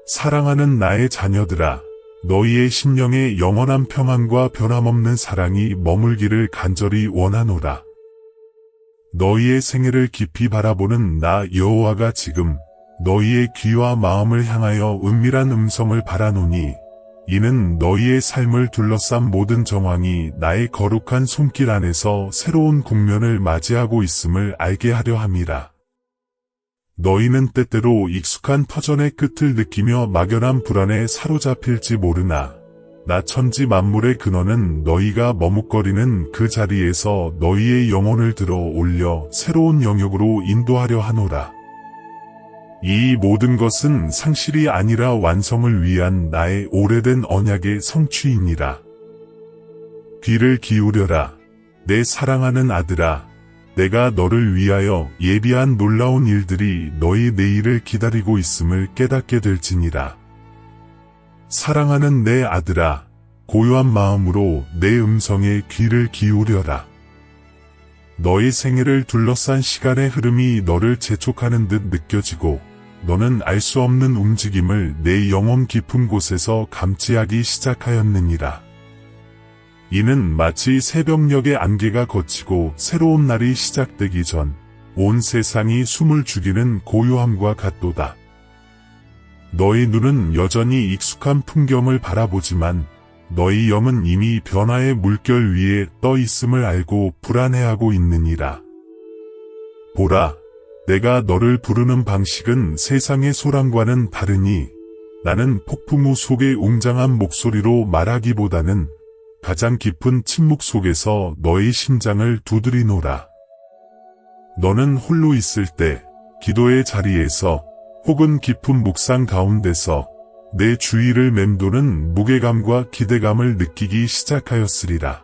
사랑하는 나의 자녀들아, 너희의 심령에 영원한 평안과 변함없는 사랑이 머물기를 간절히 원하노라. 너희의 생애를 깊이 바라보는 나 여호와가 지금 너희의 귀와 마음을 향하여 은밀한 음성을 바라노니, 이는 너희의 삶을 둘러싼 모든 정황이 나의 거룩한 손길 안에서 새로운 국면을 맞이하고 있음을 알게 하려 함이라. 너희는 때때로 익숙한 터전의 끝을 느끼며 막연한 불안에 사로잡힐지 모르나, 나 천지 만물의 근원은 너희가 머뭇거리는 그 자리에서 너희의 영혼을 들어 올려 새로운 영역으로 인도하려 하노라. 이 모든 것은 상실이 아니라 완성을 위한 나의 오래된 언약의 성취이니라. 귀를 기울여라, 내 사랑하는 아들아. 내가 너를 위하여 예비한 놀라운 일들이 너희 내일을 기다리고 있음을 깨닫게 될지니라. 사랑하는 내 아들아, 고요한 마음으로 내 음성에 귀를 기울여라. 너의 생애를 둘러싼 시간의 흐름이 너를 재촉하는 듯 느껴지고, 너는 알 수 없는 움직임을 내 영혼 깊은 곳에서 감지하기 시작하였느니라. 이는 마치 새벽녘의 안개가 걷히고 새로운 날이 시작되기 전 온 세상이 숨을 죽이는 고요함과 같도다. 너희 눈은 여전히 익숙한 풍경을 바라보지만 너희 영은 이미 변화의 물결 위에 떠 있음을 알고 불안해하고 있느니라. 보라, 내가 너를 부르는 방식은 세상의 소란과는 다르니, 나는 폭풍우 속의 웅장한 목소리로 말하기보다는 가장 깊은 침묵 속에서 너의 심장을 두드리노라. 너는 홀로 있을 때, 기도의 자리에서, 혹은 깊은 묵상 가운데서 내 주위를 맴도는 무게감과 기대감을 느끼기 시작하였으리라.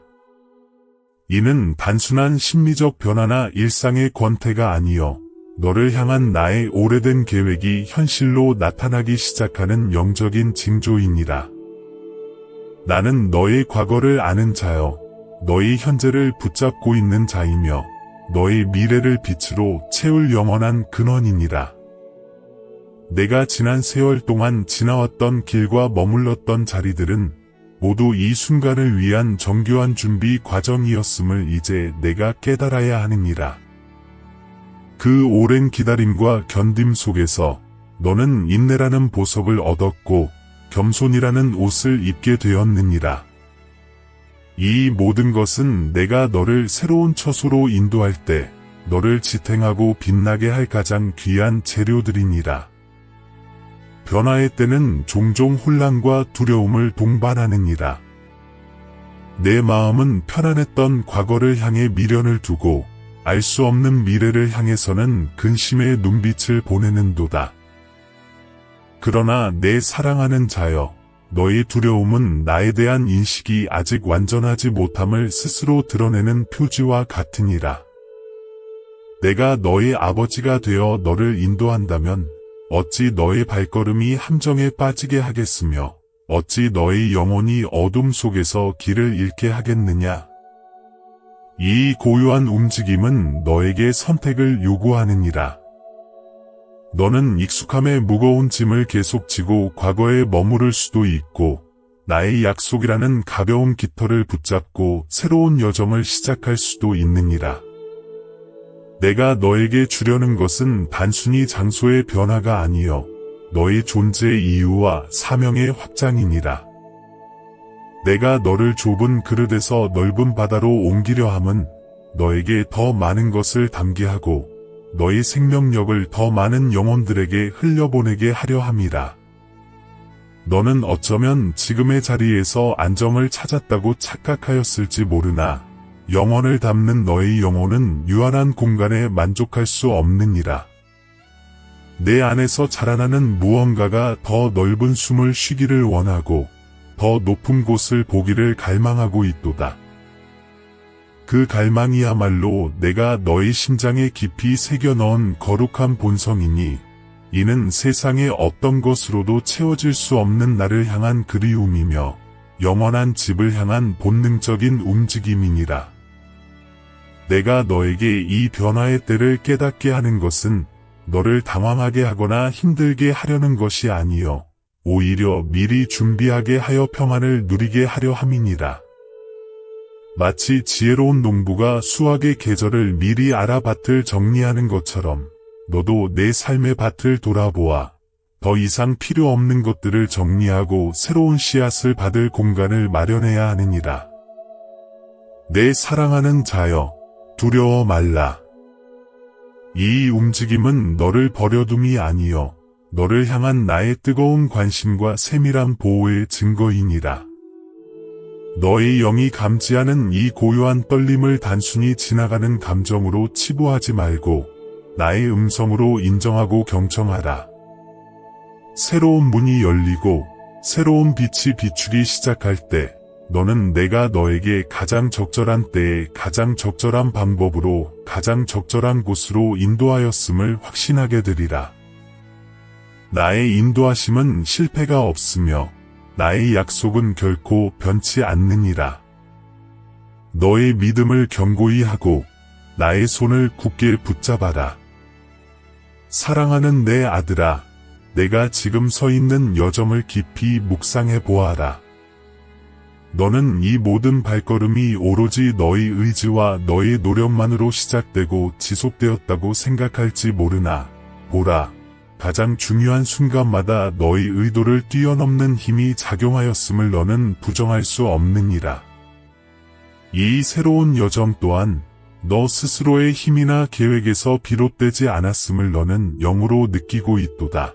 이는 단순한 심리적 변화나 일상의 권태가 아니여 너를 향한 나의 오래된 계획이 현실로 나타나기 시작하는 영적인 징조이니라. 나는 너의 과거를 아는 자여, 너의 현재를 붙잡고 있는 자이며 너의 미래를 빛으로 채울 영원한 근원이니라. 내가 지난 세월 동안 지나왔던 길과 머물렀던 자리들은 모두 이 순간을 위한 정교한 준비 과정이었음을 이제 내가 깨달아야 하느니라. 그 오랜 기다림과 견딤 속에서 너는 인내라는 보석을 얻었고 겸손이라는 옷을 입게 되었느니라. 이 모든 것은 내가 너를 새로운 처소로 인도할 때 너를 지탱하고 빛나게 할 가장 귀한 재료들이니라. 변화의 때는 종종 혼란과 두려움을 동반하느니라. 내 마음은 편안했던 과거를 향해 미련을 두고 알 수 없는 미래를 향해서는 근심의 눈빛을 보내는도다. 그러나 내 사랑하는 자여, 너의 두려움은 나에 대한 인식이 아직 완전하지 못함을 스스로 드러내는 표지와 같으니라. 내가 너의 아버지가 되어 너를 인도한다면 어찌 너의 발걸음이 함정에 빠지게 하겠으며 어찌 너의 영혼이 어둠 속에서 길을 잃게 하겠느냐. 이 고요한 움직임은 너에게 선택을 요구하느니라. 너는 익숙함의 무거운 짐을 계속 지고 과거에 머무를 수도 있고, 나의 약속이라는 가벼운 깃털을 붙잡고 새로운 여정을 시작할 수도 있느니라. 내가 너에게 주려는 것은 단순히 장소의 변화가 아니여 너의 존재의 이유와 사명의 확장이니라. 내가 너를 좁은 그릇에서 넓은 바다로 옮기려 함은 너에게 더 많은 것을 담게 하고 너의 생명력을 더 많은 영혼들에게 흘려보내게 하려 함이라. 너는 어쩌면 지금의 자리에서 안정을 찾았다고 착각하였을지 모르나 영혼을 담는 너의 영혼은 유한한 공간에 만족할 수 없느니라. 내 안에서 자라나는 무언가가 더 넓은 숨을 쉬기를 원하고 더 높은 곳을 보기를 갈망하고 있도다. 그 갈망이야말로 내가 너의 심장에 깊이 새겨 넣은 거룩한 본성이니, 이는 세상의 어떤 것으로도 채워질 수 없는 나를 향한 그리움이며 영원한 집을 향한 본능적인 움직임이니라. 내가 너에게 이 변화의 때를 깨닫게 하는 것은 너를 당황하게 하거나 힘들게 하려는 것이 아니요 오히려 미리 준비하게 하여 평안을 누리게 하려 함이니라. 마치 지혜로운 농부가 수확의 계절을 미리 알아 밭을 정리하는 것처럼 너도 내 삶의 밭을 돌아보아 더 이상 필요 없는 것들을 정리하고 새로운 씨앗을 받을 공간을 마련해야 하느니라. 내 사랑하는 자여, 두려워 말라. 이 움직임은 너를 버려둠이 아니여 너를 향한 나의 뜨거운 관심과 세밀한 보호의 증거이니라. 너의 영이 감지하는 이 고요한 떨림을 단순히 지나가는 감정으로 치부하지 말고 나의 음성으로 인정하고 경청하라. 새로운 문이 열리고 새로운 빛이 비추기 시작할 때 너는 내가 너에게 가장 적절한 때에 가장 적절한 방법으로 가장 적절한 곳으로 인도하였음을 확신하게 되리라. 나의 인도하심은 실패가 없으며 나의 약속은 결코 변치 않느니라. 너의 믿음을 견고히 하고 나의 손을 굳게 붙잡아라. 사랑하는 내 아들아, 내가 지금 서 있는 여점을 깊이 묵상해 보아라. 너는 이 모든 발걸음이 오로지 너의 의지와 너의 노력만으로 시작되고 지속되었다고 생각할지 모르나, 보라, 가장 중요한 순간마다 너의 의도를 뛰어넘는 힘이 작용하였음을 너는 부정할 수 없느니라. 이 새로운 여정 또한 너 스스로의 힘이나 계획에서 비롯되지 않았음을 너는 영으로 느끼고 있도다.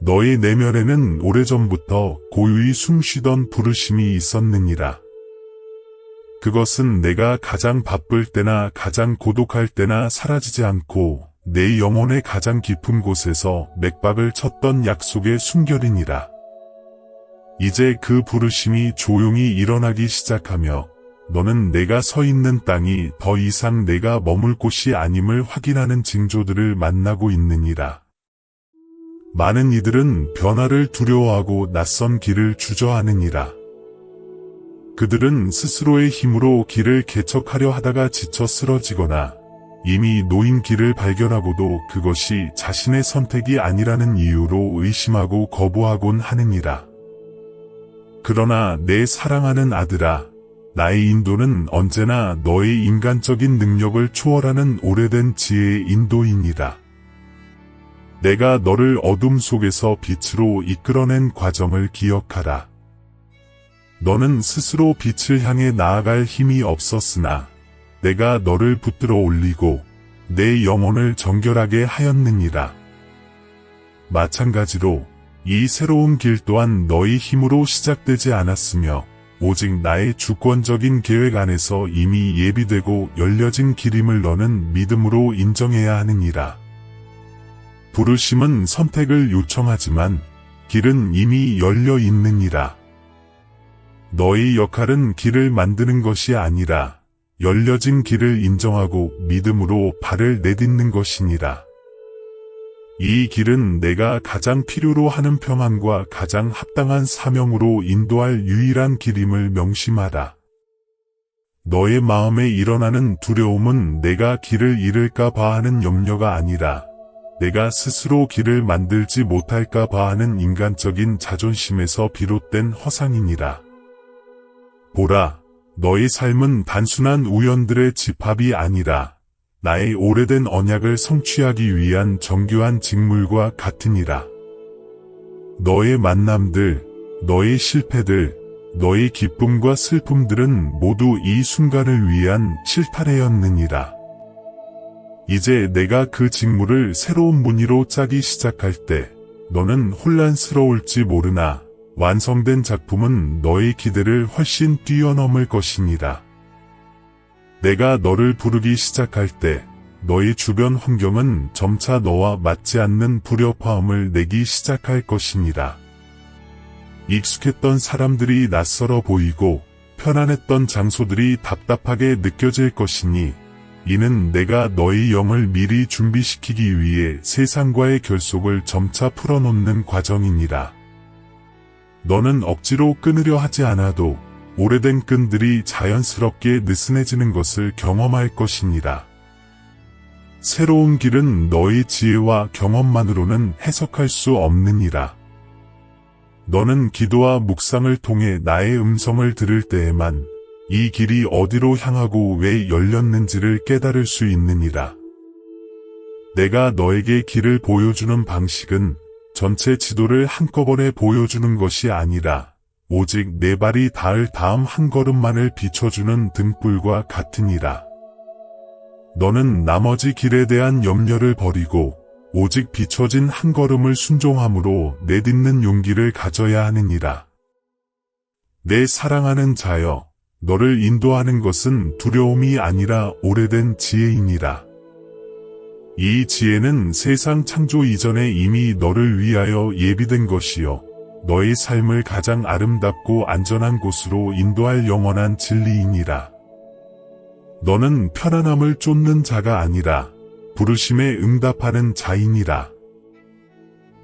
너의 내면에는 오래전부터 고요히 숨쉬던 부르심이 있었느니라. 그것은 내가 가장 바쁠 때나 가장 고독할 때나 사라지지 않고 내 영혼의 가장 깊은 곳에서 맥박을 쳤던 약속의 순결이니라. 이제 그 부르심이 조용히 일어나기 시작하며 너는 내가 서 있는 땅이 더 이상 내가 머물 곳이 아님을 확인하는 징조들을 만나고 있느니라. 많은 이들은 변화를 두려워하고 낯선 길을 주저하느니라. 그들은 스스로의 힘으로 길을 개척하려 하다가 지쳐 쓰러지거나 이미 놓인 길을 발견하고도 그것이 자신의 선택이 아니라는 이유로 의심하고 거부하곤 하느니라. 그러나 내 사랑하는 아들아, 나의 인도는 언제나 너의 인간적인 능력을 초월하는 오래된 지혜의 인도이니라. 내가 너를 어둠 속에서 빛으로 이끌어낸 과정을 기억하라. 너는 스스로 빛을 향해 나아갈 힘이 없었으나 내가 너를 붙들어 올리고 내 영혼을 정결하게 하였느니라. 마찬가지로 이 새로운 길 또한 너의 힘으로 시작되지 않았으며 오직 나의 주권적인 계획 안에서 이미 예비되고 열려진 길임을 너는 믿음으로 인정해야 하느니라. 부르심은 선택을 요청하지만 길은 이미 열려 있느니라. 너의 역할은 길을 만드는 것이 아니라 열려진 길을 인정하고 믿음으로 발을 내딛는 것이니라. 이 길은 내가 가장 필요로 하는 평안과 가장 합당한 사명으로 인도할 유일한 길임을 명심하라. 너의 마음에 일어나는 두려움은 내가 길을 잃을까 봐 하는 염려가 아니라 내가 스스로 길을 만들지 못할까 봐 하는 인간적인 자존심에서 비롯된 허상이니라. 보라, 너의 삶은 단순한 우연들의 집합이 아니라 나의 오래된 언약을 성취하기 위한 정교한 직물과 같으니라. 너의 만남들, 너의 실패들, 너의 기쁨과 슬픔들은 모두 이 순간을 위한 실타래였느니라. 이제 내가 그 직물을 새로운 무늬로 짜기 시작할 때 너는 혼란스러울지 모르나 완성된 작품은 너의 기대를 훨씬 뛰어넘을 것이니라. 내가 너를 부르기 시작할 때 너의 주변 환경은 점차 너와 맞지 않는 불협화음을 내기 시작할 것이니라. 익숙했던 사람들이 낯설어 보이고 편안했던 장소들이 답답하게 느껴질 것이니 이는 내가 너의 영을 미리 준비시키기 위해 세상과의 결속을 점차 풀어놓는 과정이니라. 너는 억지로 끊으려 하지 않아도 오래된 끈들이 자연스럽게 느슨해지는 것을 경험할 것이니라. 새로운 길은 너의 지혜와 경험만으로는 해석할 수 없느니라. 너는 기도와 묵상을 통해 나의 음성을 들을 때에만 이 길이 어디로 향하고 왜 열렸는지를 깨달을 수 있느니라. 내가 너에게 길을 보여주는 방식은 전체 지도를 한꺼번에 보여주는 것이 아니라 오직 내 발이 닿을 다음 한 걸음만을 비춰주는 등불과 같으니라. 너는 나머지 길에 대한 염려를 버리고 오직 비춰진 한 걸음을 순종함으로 내딛는 용기를 가져야 하느니라. 내 사랑하는 자여, 너를 인도하는 것은 두려움이 아니라 오래된 지혜이니라. 이 지혜는 세상 창조 이전에 이미 너를 위하여 예비된 것이요 너의 삶을 가장 아름답고 안전한 곳으로 인도할 영원한 진리이니라. 너는 편안함을 쫓는 자가 아니라 부르심에 응답하는 자이니라.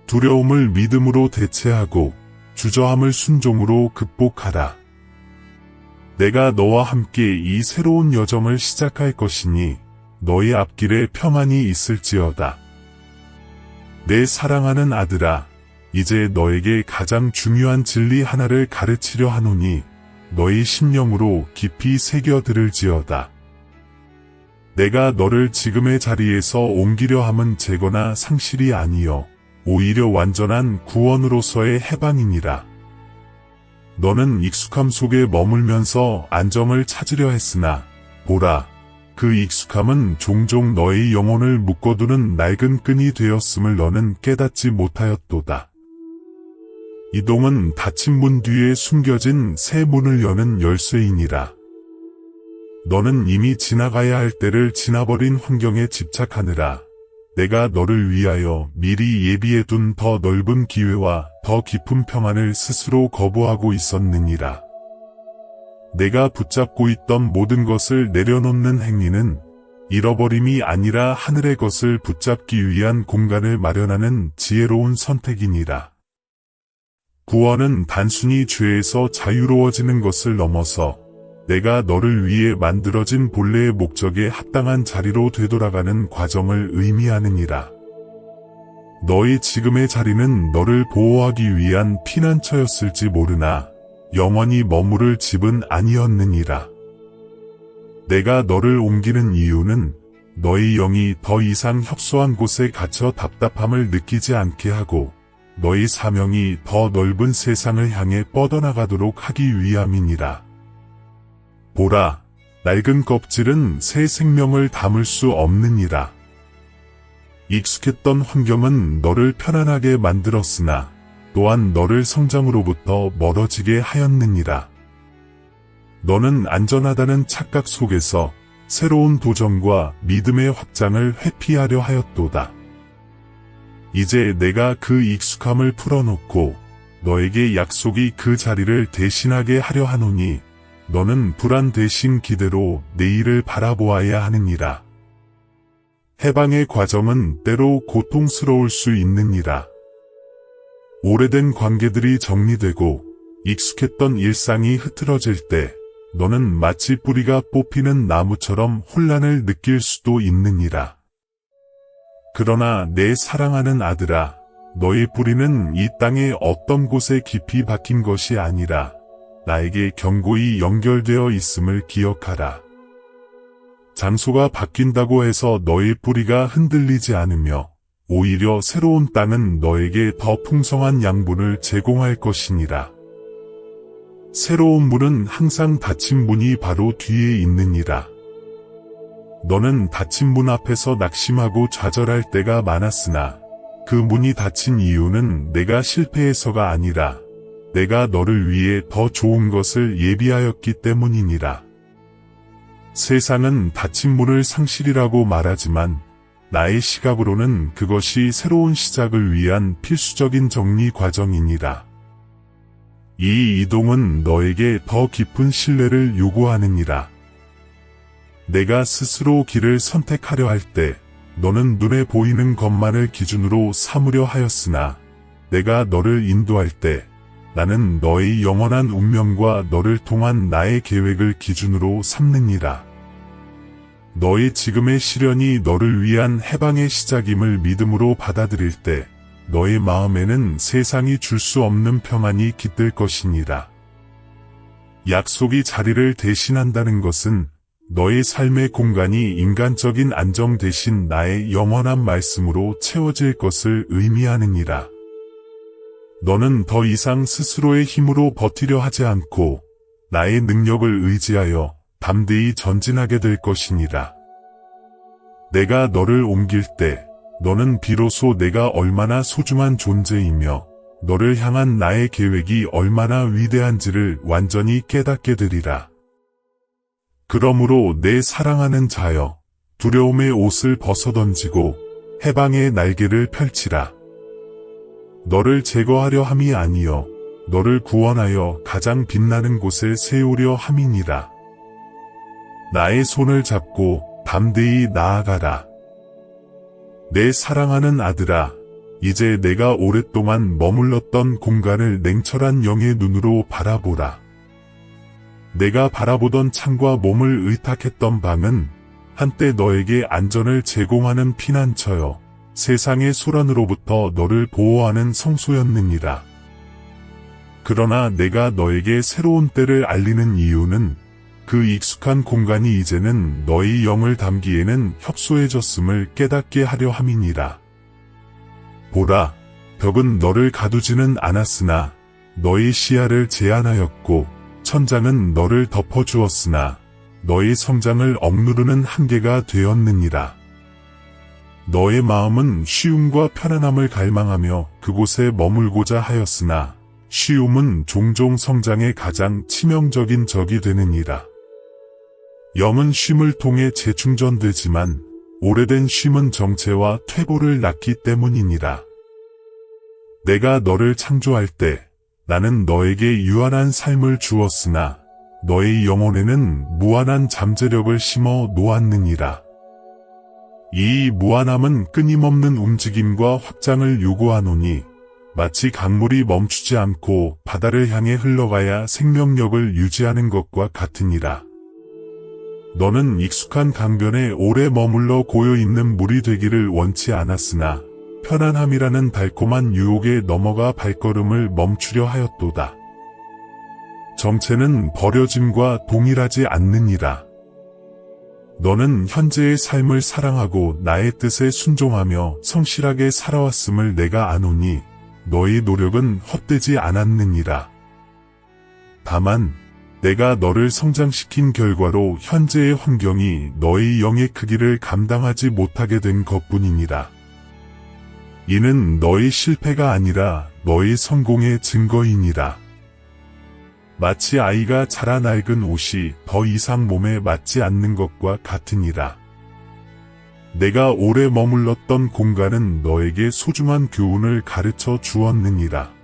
두려움을 믿음으로 대체하고 주저함을 순종으로 극복하라. 내가 너와 함께 이 새로운 여정을 시작할 것이니 너의 앞길에 평안이 있을지어다. 내 사랑하는 아들아, 이제 너에게 가장 중요한 진리 하나를 가르치려 하노니 너의 심령으로 깊이 새겨 들을지어다. 내가 너를 지금의 자리에서 옮기려 함은 재거나 상실이 아니요 오히려 완전한 구원으로서의 해방이니라. 너는 익숙함 속에 머물면서 안정을 찾으려 했으나 보라, 그 익숙함은 종종 너의 영혼을 묶어두는 낡은 끈이 되었음을 너는 깨닫지 못하였도다. 이동은 닫힌 문 뒤에 숨겨진 새 문을 여는 열쇠이니라. 너는 이미 지나가야 할 때를 지나버린 환경에 집착하느라 내가 너를 위하여 미리 예비해둔 더 넓은 기회와 더 깊은 평안을 스스로 거부하고 있었느니라. 내가 붙잡고 있던 모든 것을 내려놓는 행위는 잃어버림이 아니라 하늘의 것을 붙잡기 위한 공간을 마련하는 지혜로운 선택이니라. 구원은 단순히 죄에서 자유로워지는 것을 넘어서 내가 너를 위해 만들어진 본래의 목적에 합당한 자리로 되돌아가는 과정을 의미하느니라. 너의 지금의 자리는 너를 보호하기 위한 피난처였을지 모르나 영원히 머무를 집은 아니었느니라. 내가 너를 옮기는 이유는 너의 영이 더 이상 협소한 곳에 갇혀 답답함을 느끼지 않게 하고 너의 사명이 더 넓은 세상을 향해 뻗어나가도록 하기 위함이니라. 보라, 낡은 껍질은 새 생명을 담을 수 없느니라. 익숙했던 환경은 너를 편안하게 만들었으나 또한 너를 성장으로부터 멀어지게 하였느니라. 너는 안전하다는 착각 속에서 새로운 도전과 믿음의 확장을 회피하려 하였도다. 이제 내가 그 익숙함을 풀어놓고 너에게 약속이 그 자리를 대신하게 하려 하노니 너는 불안 대신 기대로 내일을 바라보아야 하느니라. 해방의 과정은 때로 고통스러울 수 있느니라. 오래된 관계들이 정리되고 익숙했던 일상이 흐트러질 때 너는 마치 뿌리가 뽑히는 나무처럼 혼란을 느낄 수도 있느니라. 그러나 내 사랑하는 아들아, 너의 뿌리는 이 땅의 어떤 곳에 깊이 박힌 것이 아니라 나에게 견고히 연결되어 있음을 기억하라. 장소가 바뀐다고 해서 너의 뿌리가 흔들리지 않으며 오히려 새로운 땅은 너에게 더 풍성한 양분을 제공할 것이니라. 새로운 문은 항상 닫힌 문이 바로 뒤에 있느니라. 너는 닫힌 문 앞에서 낙심하고 좌절할 때가 많았으나 그 문이 닫힌 이유는 내가 실패해서가 아니라 내가 너를 위해 더 좋은 것을 예비하였기 때문이니라. 세상은 닫힌 문을 상실이라고 말하지만 나의 시각으로는 그것이 새로운 시작을 위한 필수적인 정리 과정이니라. 이 이동은 너에게 더 깊은 신뢰를 요구하느니라. 내가 스스로 길을 선택하려 할 때 너는 눈에 보이는 것만을 기준으로 삼으려 하였으나 내가 너를 인도할 때 나는 너의 영원한 운명과 너를 통한 나의 계획을 기준으로 삼느니라. 너의 지금의 시련이 너를 위한 해방의 시작임을 믿음으로 받아들일 때 너의 마음에는 세상이 줄 수 없는 평안이 깃들 것이니라. 약속이 자리를 대신한다는 것은 너의 삶의 공간이 인간적인 안정 대신 나의 영원한 말씀으로 채워질 것을 의미하느니라. 너는 더 이상 스스로의 힘으로 버티려 하지 않고 나의 능력을 의지하여 담대히 전진하게 될 것이니라. 내가 너를 옮길 때 너는 비로소 내가 얼마나 소중한 존재이며 너를 향한 나의 계획이 얼마나 위대한지를 완전히 깨닫게 되리라. 그러므로 내 사랑하는 자여, 두려움의 옷을 벗어던지고 해방의 날개를 펼치라. 너를 제거하려 함이 아니여 너를 구원하여 가장 빛나는 곳에 세우려 함이니라. 나의 손을 잡고 담대히 나아가라. 내 사랑하는 아들아, 이제 내가 오랫동안 머물렀던 공간을 냉철한 영의 눈으로 바라보라. 내가 바라보던 창과 몸을 의탁했던 방은 한때 너에게 안전을 제공하는 피난처여 세상의 소란으로부터 너를 보호하는 성소였느니라. 그러나 내가 너에게 새로운 때를 알리는 이유는 그 익숙한 공간이 이제는 너의 영을 담기에는 협소해졌음을 깨닫게 하려 함이니라. 보라, 벽은 너를 가두지는 않았으나 너의 시야를 제한하였고 천장은 너를 덮어주었으나 너의 성장을 억누르는 한계가 되었느니라. 너의 마음은 쉬움과 편안함을 갈망하며 그곳에 머물고자 하였으나 쉬움은 종종 성장의 가장 치명적인 적이 되느니라. 영은 쉼을 통해 재충전되지만 오래된 쉼은 정체와 퇴보를 낳기 때문이니라. 내가 너를 창조할 때 나는 너에게 유한한 삶을 주었으나 너의 영혼에는 무한한 잠재력을 심어 놓았느니라. 이 무한함은 끊임없는 움직임과 확장을 요구하노니 마치 강물이 멈추지 않고 바다를 향해 흘러가야 생명력을 유지하는 것과 같으니라. 너는 익숙한 강변에 오래 머물러 고여있는 물이 되기를 원치 않았으나 편안함이라는 달콤한 유혹에 넘어가 발걸음을 멈추려 하였도다. 정체는 버려짐과 동일하지 않느니라. 너는 현재의 삶을 사랑하고 나의 뜻에 순종하며 성실하게 살아왔음을 내가 아노니 너의 노력은 헛되지 않았느니라. 다만 내가 너를 성장시킨 결과로 현재의 환경이 너의 영의 크기를 감당하지 못하게 된 것뿐이니라. 이는 너의 실패가 아니라 너의 성공의 증거이니라. 마치 아이가 자라 낡은 옷이 더 이상 몸에 맞지 않는 것과 같으니라. 내가 오래 머물렀던 공간은 너에게 소중한 교훈을 가르쳐 주었느니라.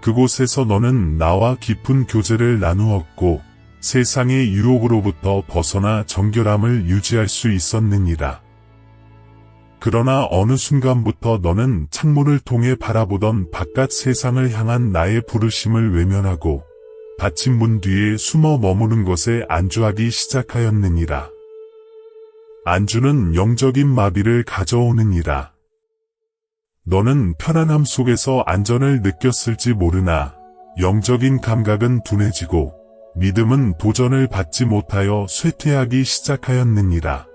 그곳에서 너는 나와 깊은 교제를 나누었고 세상의 유혹으로부터 벗어나 정결함을 유지할 수 있었느니라. 그러나 어느 순간부터 너는 창문을 통해 바라보던 바깥 세상을 향한 나의 부르심을 외면하고 닫힌 문 뒤에 숨어 머무는 것에 안주하기 시작하였느니라. 안주는 영적인 마비를 가져오느니라. 너는 편안함 속에서 안전을 느꼈을지 모르나 영적인 감각은 둔해지고 믿음은 도전을 받지 못하여 쇠퇴하기 시작하였느니라.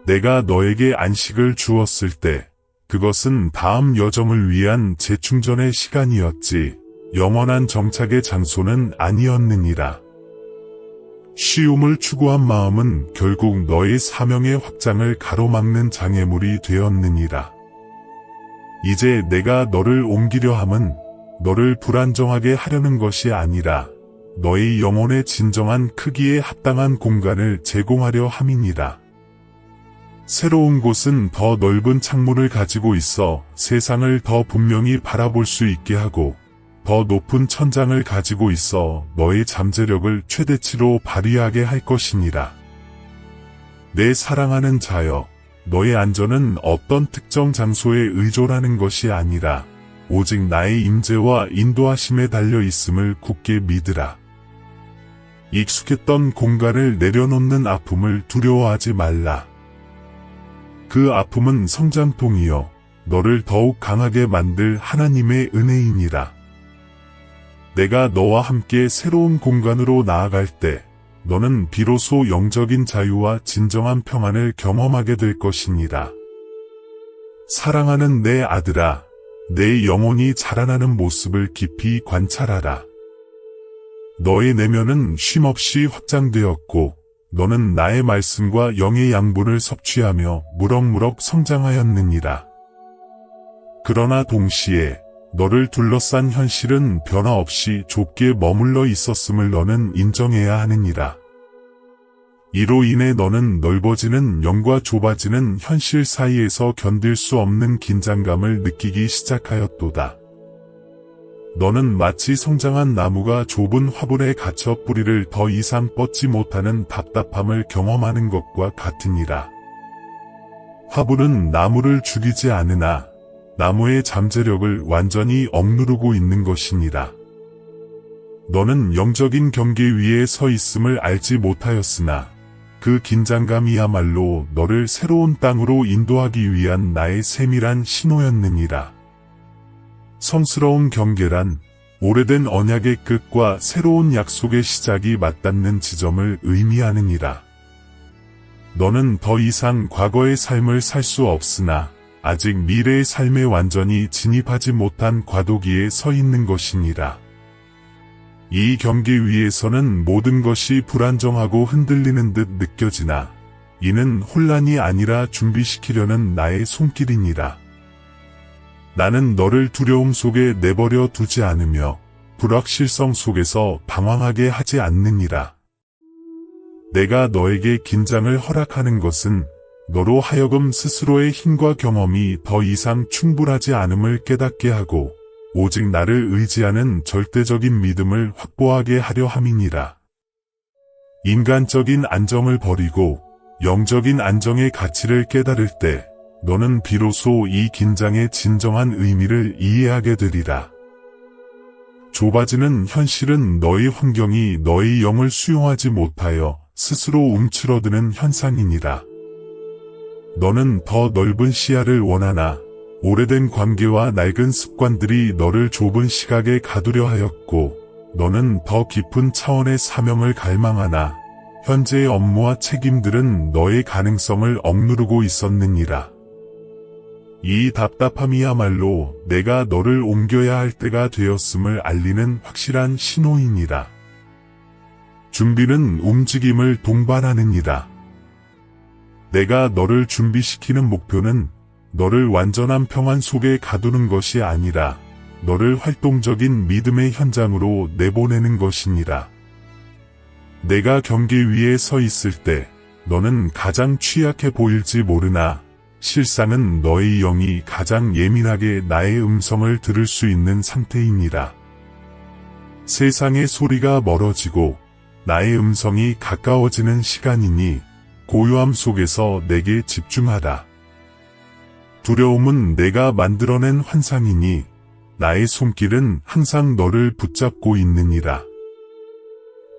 내가 너에게 안식을 주었을 때 그것은 다음 여정을 위한 재충전의 시간이었지 영원한 정착의 장소는 아니었느니라. 쉬움을 추구한 마음은 결국 너의 사명의 확장을 가로막는 장애물이 되었느니라. 이제 내가 너를 옮기려 함은 너를 불안정하게 하려는 것이 아니라 너의 영혼의 진정한 크기에 합당한 공간을 제공하려 함이니라. 새로운 곳은 더 넓은 창문을 가지고 있어 세상을 더 분명히 바라볼 수 있게 하고 더 높은 천장을 가지고 있어 너의 잠재력을 최대치로 발휘하게 할 것이니라. 내 사랑하는 자여, 너의 안전은 어떤 특정 장소에 의존하는 것이 아니라 오직 나의 임재와 인도하심에 달려 있음을 굳게 믿으라. 익숙했던 공간을 내려놓는 아픔을 두려워하지 말라. 그 아픔은 성장통이요 너를 더욱 강하게 만들 하나님의 은혜이니라. 내가 너와 함께 새로운 공간으로 나아갈 때 너는 비로소 영적인 자유와 진정한 평안을 경험하게 될 것이니라. 사랑하는 내 아들아, 내 영혼이 자라나는 모습을 깊이 관찰하라. 너의 내면은 쉼없이 확장되었고 너는 나의 말씀과 영의 양분을 섭취하며 무럭무럭 성장하였느니라. 그러나 동시에 너를 둘러싼 현실은 변화없이 좁게 머물러 있었음을 너는 인정해야 하느니라. 이로 인해 너는 넓어지는 영과 좁아지는 현실 사이에서 견딜 수 없는 긴장감을 느끼기 시작하였도다. 너는 마치 성장한 나무가 좁은 화분에 갇혀 뿌리를 더 이상 뻗지 못하는 답답함을 경험하는 것과 같으니라. 화분은 나무를 죽이지 않으나 나무의 잠재력을 완전히 억누르고 있는 것이니라. 너는 영적인 경계 위에 서 있음을 알지 못하였으나 그 긴장감이야말로 너를 새로운 땅으로 인도하기 위한 나의 세밀한 신호였느니라. 성스러운 경계란 오래된 언약의 끝과 새로운 약속의 시작이 맞닿는 지점을 의미하느니라. 너는 더 이상 과거의 삶을 살 수 없으나 아직 미래의 삶에 완전히 진입하지 못한 과도기에 서 있는 것이니라. 이 경계 위에서는 모든 것이 불안정하고 흔들리는 듯 느껴지나 이는 혼란이 아니라 준비시키려는 나의 손길이니라. 나는 너를 두려움 속에 내버려 두지 않으며 불확실성 속에서 방황하게 하지 않느니라. 내가 너에게 긴장을 허락하는 것은 너로 하여금 스스로의 힘과 경험이 더 이상 충분하지 않음을 깨닫게 하고 오직 나를 의지하는 절대적인 믿음을 확보하게 하려 함이니라. 인간적인 안정을 버리고 영적인 안정의 가치를 깨달을 때 너는 비로소 이 긴장의 진정한 의미를 이해하게 되리라. 좁아지는 현실은 너의 환경이 너의 영을 수용하지 못하여 스스로 움츠러드는 현상이니라. 너는 더 넓은 시야를 원하나 오래된 관계와 낡은 습관들이 너를 좁은 시각에 가두려 하였고 너는 더 깊은 차원의 사명을 갈망하나 현재의 업무와 책임들은 너의 가능성을 억누르고 있었느니라. 이 답답함이야말로 내가 너를 옮겨야 할 때가 되었음을 알리는 확실한 신호이니라. 준비는 움직임을 동반하느니라. 내가 너를 준비시키는 목표는 너를 완전한 평안 속에 가두는 것이 아니라 너를 활동적인 믿음의 현장으로 내보내는 것이니라. 내가 경계 위에 서 있을 때 너는 가장 취약해 보일지 모르나 실상은 너의 영이 가장 예민하게 나의 음성을 들을 수 있는 상태이니라. 세상의 소리가 멀어지고 나의 음성이 가까워지는 시간이니 고요함 속에서 내게 집중하라. 두려움은 내가 만들어낸 환상이니 나의 손길은 항상 너를 붙잡고 있느니라.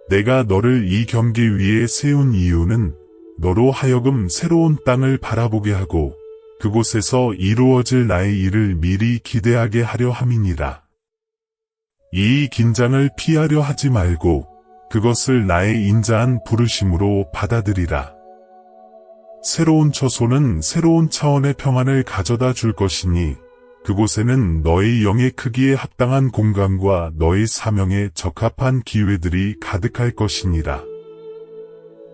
내가 너를 이 경계 위에 세운 이유는 너로 하여금 새로운 땅을 바라보게 하고 그곳에서 이루어질 나의 일을 미리 기대하게 하려 함이니라. 이 긴장을 피하려 하지 말고 그것을 나의 인자한 부르심으로 받아들이라. 새로운 처소는 새로운 차원의 평안을 가져다 줄 것이니 그곳에는 너의 영의 크기에 합당한 공간과 너의 사명에 적합한 기회들이 가득할 것이니라.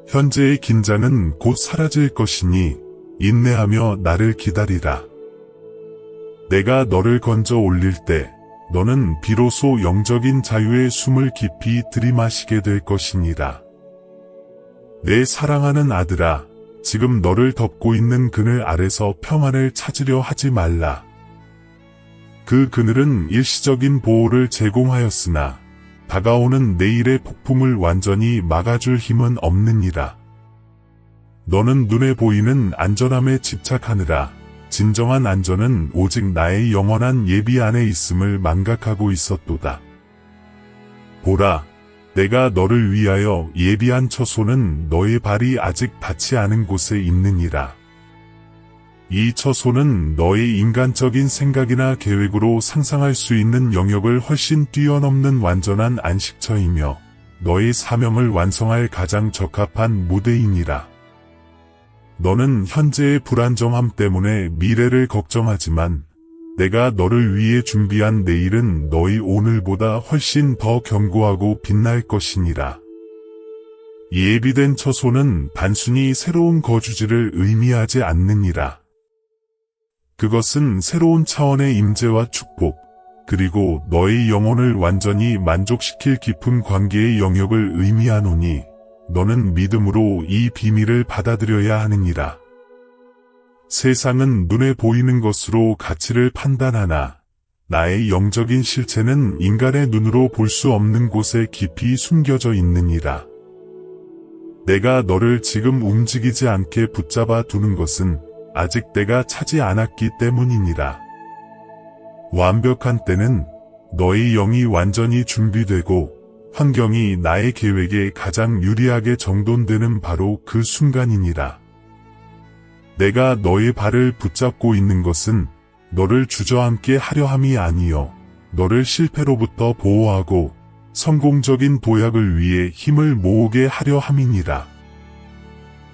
현재의 긴장은 곧 사라질 것이니 인내하며 나를 기다리라. 내가 너를 건져 올릴 때 너는 비로소 영적인 자유의 숨을 깊이 들이마시게 될 것이니라. 내 사랑하는 아들아, 지금 너를 덮고 있는 그늘 아래서 평안을 찾으려 하지 말라. 그 그늘은 일시적인 보호를 제공하였으나 다가오는 내일의 폭풍을 완전히 막아줄 힘은 없느니라. 너는 눈에 보이는 안전함에 집착하느라 진정한 안전은 오직 나의 영원한 예비 안에 있음을 망각하고 있었도다. 보라, 내가 너를 위하여 예비한 처소는 너의 발이 아직 닿지 않은 곳에 있느니라. 이 처소는 너의 인간적인 생각이나 계획으로 상상할 수 있는 영역을 훨씬 뛰어넘는 완전한 안식처이며 너의 사명을 완성할 가장 적합한 무대이니라. 너는 현재의 불안정함 때문에 미래를 걱정하지만 내가 너를 위해 준비한 내일은 너의 오늘보다 훨씬 더 견고하고 빛날 것이니라. 예비된 처소는 단순히 새로운 거주지를 의미하지 않느니라. 그것은 새로운 차원의 임재와 축복, 그리고 너의 영혼을 완전히 만족시킬 깊은 관계의 영역을 의미하노니 너는 믿음으로 이 비밀을 받아들여야 하느니라. 세상은 눈에 보이는 것으로 가치를 판단하나 나의 영적인 실체는 인간의 눈으로 볼 수 없는 곳에 깊이 숨겨져 있느니라. 내가 너를 지금 움직이지 않게 붙잡아 두는 것은 아직 때가 차지 않았기 때문이니라. 완벽한 때는 너의 영이 완전히 준비되고 환경이 나의 계획에 가장 유리하게 정돈되는 바로 그 순간이니라. 내가 너의 발을 붙잡고 있는 것은 너를 주저앉게 하려 함이 아니요 너를 실패로부터 보호하고 성공적인 도약을 위해 힘을 모으게 하려 함이니라.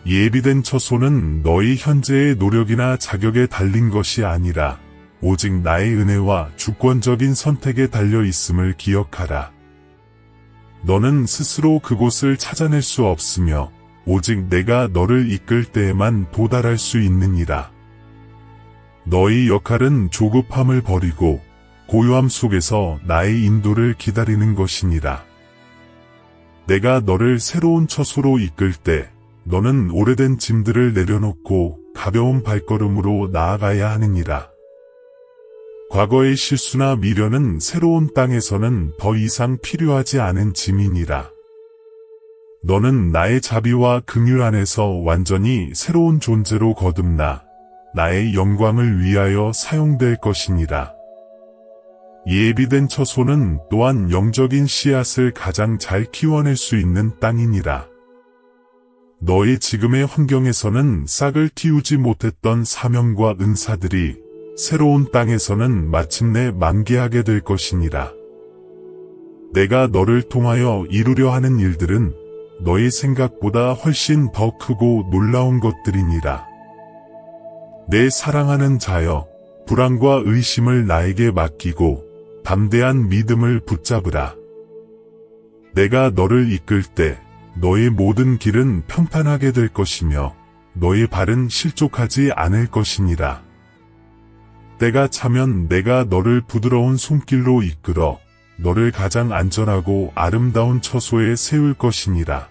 예비된 처소는 너의 현재의 노력이나 자격에 달린 것이 아니라 오직 나의 은혜와 주권적인 선택에 달려 있음을 기억하라. 너는 스스로 그곳을 찾아낼 수 없으며 오직 내가 너를 이끌 때에만 도달할 수 있느니라. 너의 역할은 조급함을 버리고 고요함 속에서 나의 인도를 기다리는 것이니라. 내가 너를 새로운 처소로 이끌 때 너는 오래된 짐들을 내려놓고 가벼운 발걸음으로 나아가야 하느니라. 과거의 실수나 미련은 새로운 땅에서는 더 이상 필요하지 않은 짐이니라. 너는 나의 자비와 긍휼 안에서 완전히 새로운 존재로 거듭나 나의 영광을 위하여 사용될 것이니라. 예비된 처소는 또한 영적인 씨앗을 가장 잘 키워낼 수 있는 땅이니라. 너의 지금의 환경에서는 싹을 틔우지 못했던 사명과 은사들이 새로운 땅에서는 마침내 만개하게 될 것이니라. 내가 너를 통하여 이루려 하는 일들은 너의 생각보다 훨씬 더 크고 놀라운 것들이니라. 내 사랑하는 자여, 불안과 의심을 나에게 맡기고 담대한 믿음을 붙잡으라. 내가 너를 이끌 때 너의 모든 길은 평탄하게 될 것이며 너의 발은 실족하지 않을 것이니라. 때가 차면 내가 너를 부드러운 손길로 이끌어 너를 가장 안전하고 아름다운 처소에 세울 것이니라.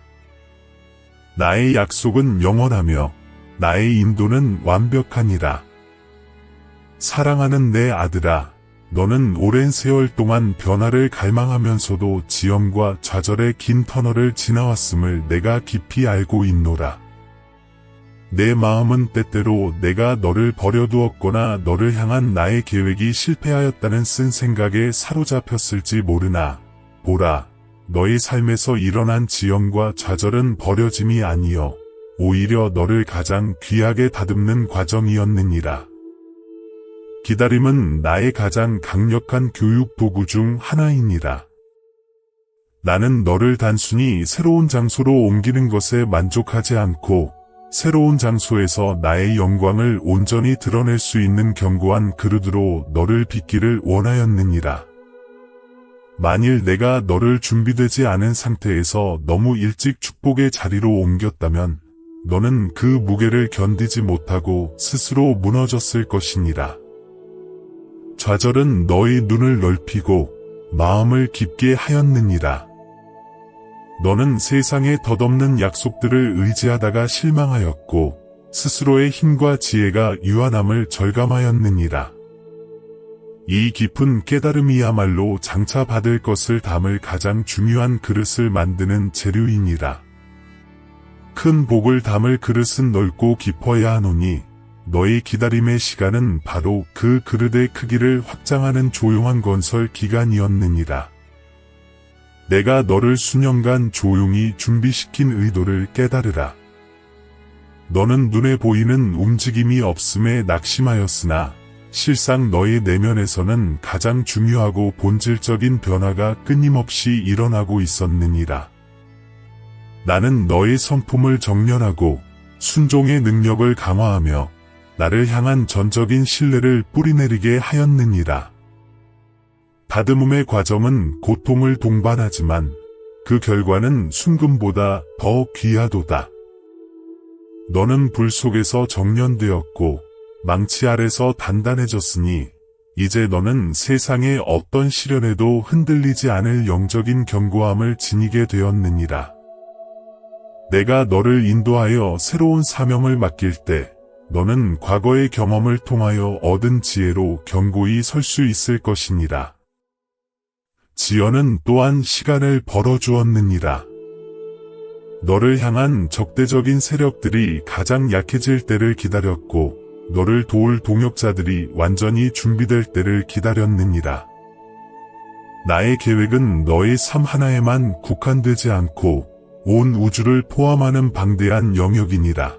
나의 약속은 영원하며 나의 인도는 완벽하니라. 사랑하는 내 아들아, 너는 오랜 세월 동안 변화를 갈망하면서도 지엄과 좌절의 긴 터널을 지나왔음을 내가 깊이 알고 있노라. 내 마음은 때때로 내가 너를 버려두었거나 너를 향한 나의 계획이 실패하였다는 쓴 생각에 사로잡혔을지 모르나, 보라, 너의 삶에서 일어난 지엄과 좌절은 버려짐이 아니요 오히려 너를 가장 귀하게 다듬는 과정이었느니라. 기다림은 나의 가장 강력한 교육 도구 중 하나이니라. 나는 너를 단순히 새로운 장소로 옮기는 것에 만족하지 않고 새로운 장소에서 나의 영광을 온전히 드러낼 수 있는 견고한 그릇으로 너를 빚기를 원하였느니라. 만일 내가 너를 준비되지 않은 상태에서 너무 일찍 축복의 자리로 옮겼다면 너는 그 무게를 견디지 못하고 스스로 무너졌을 것이니라. 좌절은 너의 눈을 넓히고 마음을 깊게 하였느니라. 너는 세상의 덧없는 약속들을 의지하다가 실망하였고 스스로의 힘과 지혜가 유한함을 절감하였느니라. 이 깊은 깨달음이야말로 장차 받을 것을 담을 가장 중요한 그릇을 만드는 재료이니라. 큰 복을 담을 그릇은 넓고 깊어야 하노니 너의 기다림의 시간은 바로 그 그릇의 크기를 확장하는 조용한 건설 기간이었느니라. 내가 너를 수년간 조용히 준비시킨 의도를 깨달으라. 너는 눈에 보이는 움직임이 없음에 낙심하였으나 실상 너의 내면에서는 가장 중요하고 본질적인 변화가 끊임없이 일어나고 있었느니라. 나는 너의 성품을 정련하고 순종의 능력을 강화하며 나를 향한 전적인 신뢰를 뿌리내리게 하였느니라. 다듬음의 과정은 고통을 동반하지만 그 결과는 순금보다 더 귀하도다. 너는 불 속에서 정련되었고 망치 아래서 단단해졌으니 이제 너는 세상의 어떤 시련에도 흔들리지 않을 영적인 견고함을 지니게 되었느니라. 내가 너를 인도하여 새로운 사명을 맡길 때 너는 과거의 경험을 통하여 얻은 지혜로 견고히 설 수 있을 것이니라. 지연은 또한 시간을 벌어주었느니라. 너를 향한 적대적인 세력들이 가장 약해질 때를 기다렸고 너를 도울 동역자들이 완전히 준비될 때를 기다렸느니라. 나의 계획은 너의 삶 하나에만 국한되지 않고 온 우주를 포함하는 방대한 영역이니라.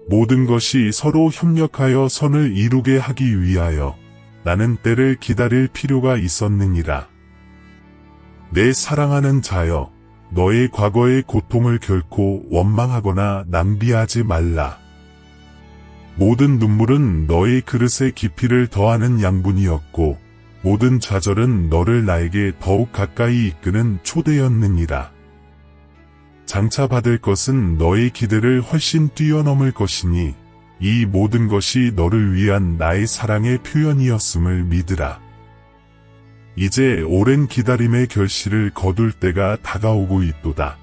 모든 것이 서로 협력하여 선을 이루게 하기 위하여 나는 때를 기다릴 필요가 있었느니라. 내 사랑하는 자여, 너의 과거의 고통을 결코 원망하거나 낭비하지 말라. 모든 눈물은 너의 그릇의 깊이를 더하는 양분이었고 모든 좌절은 너를 나에게 더욱 가까이 이끄는 초대였느니라. 장차 받을 것은 너의 기대를 훨씬 뛰어넘을 것이니 이 모든 것이 너를 위한 나의 사랑의 표현이었음을 믿으라. 이제 오랜 기다림의 결실을 거둘 때가 다가오고 있도다.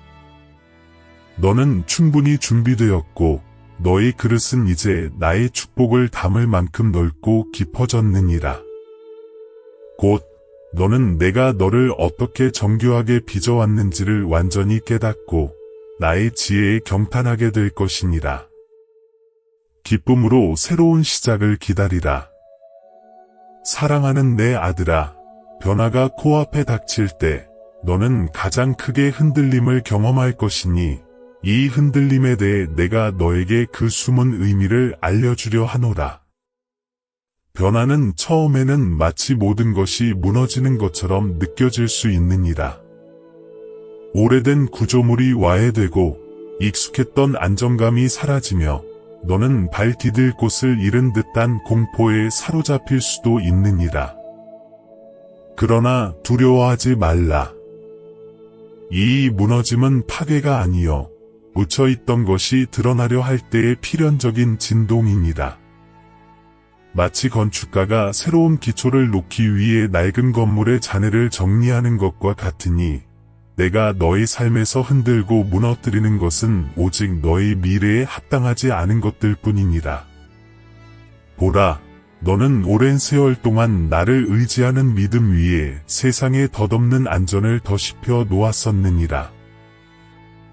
너는 충분히 준비되었고 너의 그릇은 이제 나의 축복을 담을 만큼 넓고 깊어졌느니라. 곧 너는 내가 너를 어떻게 정교하게 빚어왔는지를 완전히 깨닫고 나의 지혜에 경탄하게 될 것이니라. 기쁨으로 새로운 시작을 기다리라. 사랑하는 내 아들아, 변화가 코앞에 닥칠 때 너는 가장 크게 흔들림을 경험할 것이니 이 흔들림에 대해 내가 너에게 그 숨은 의미를 알려주려 하노라. 변화는 처음에는 마치 모든 것이 무너지는 것처럼 느껴질 수 있느니라. 오래된 구조물이 와해되고 익숙했던 안정감이 사라지며 너는 발 디딜 곳을 잃은 듯한 공포에 사로잡힐 수도 있느니라. 그러나 두려워하지 말라. 이 무너짐은 파괴가 아니요 묻혀있던 것이 드러나려 할 때의 필연적인 진동이니라. 마치 건축가가 새로운 기초를 놓기 위해 낡은 건물의 잔해를 정리하는 것과 같으니 내가 너의 삶에서 흔들고 무너뜨리는 것은 오직 너의 미래에 합당하지 않은 것들 뿐이니라. 보라, 너는 오랜 세월 동안 나를 의지하는 믿음 위에 세상에 덧없는 안전을 덧입혀 놓았었느니라.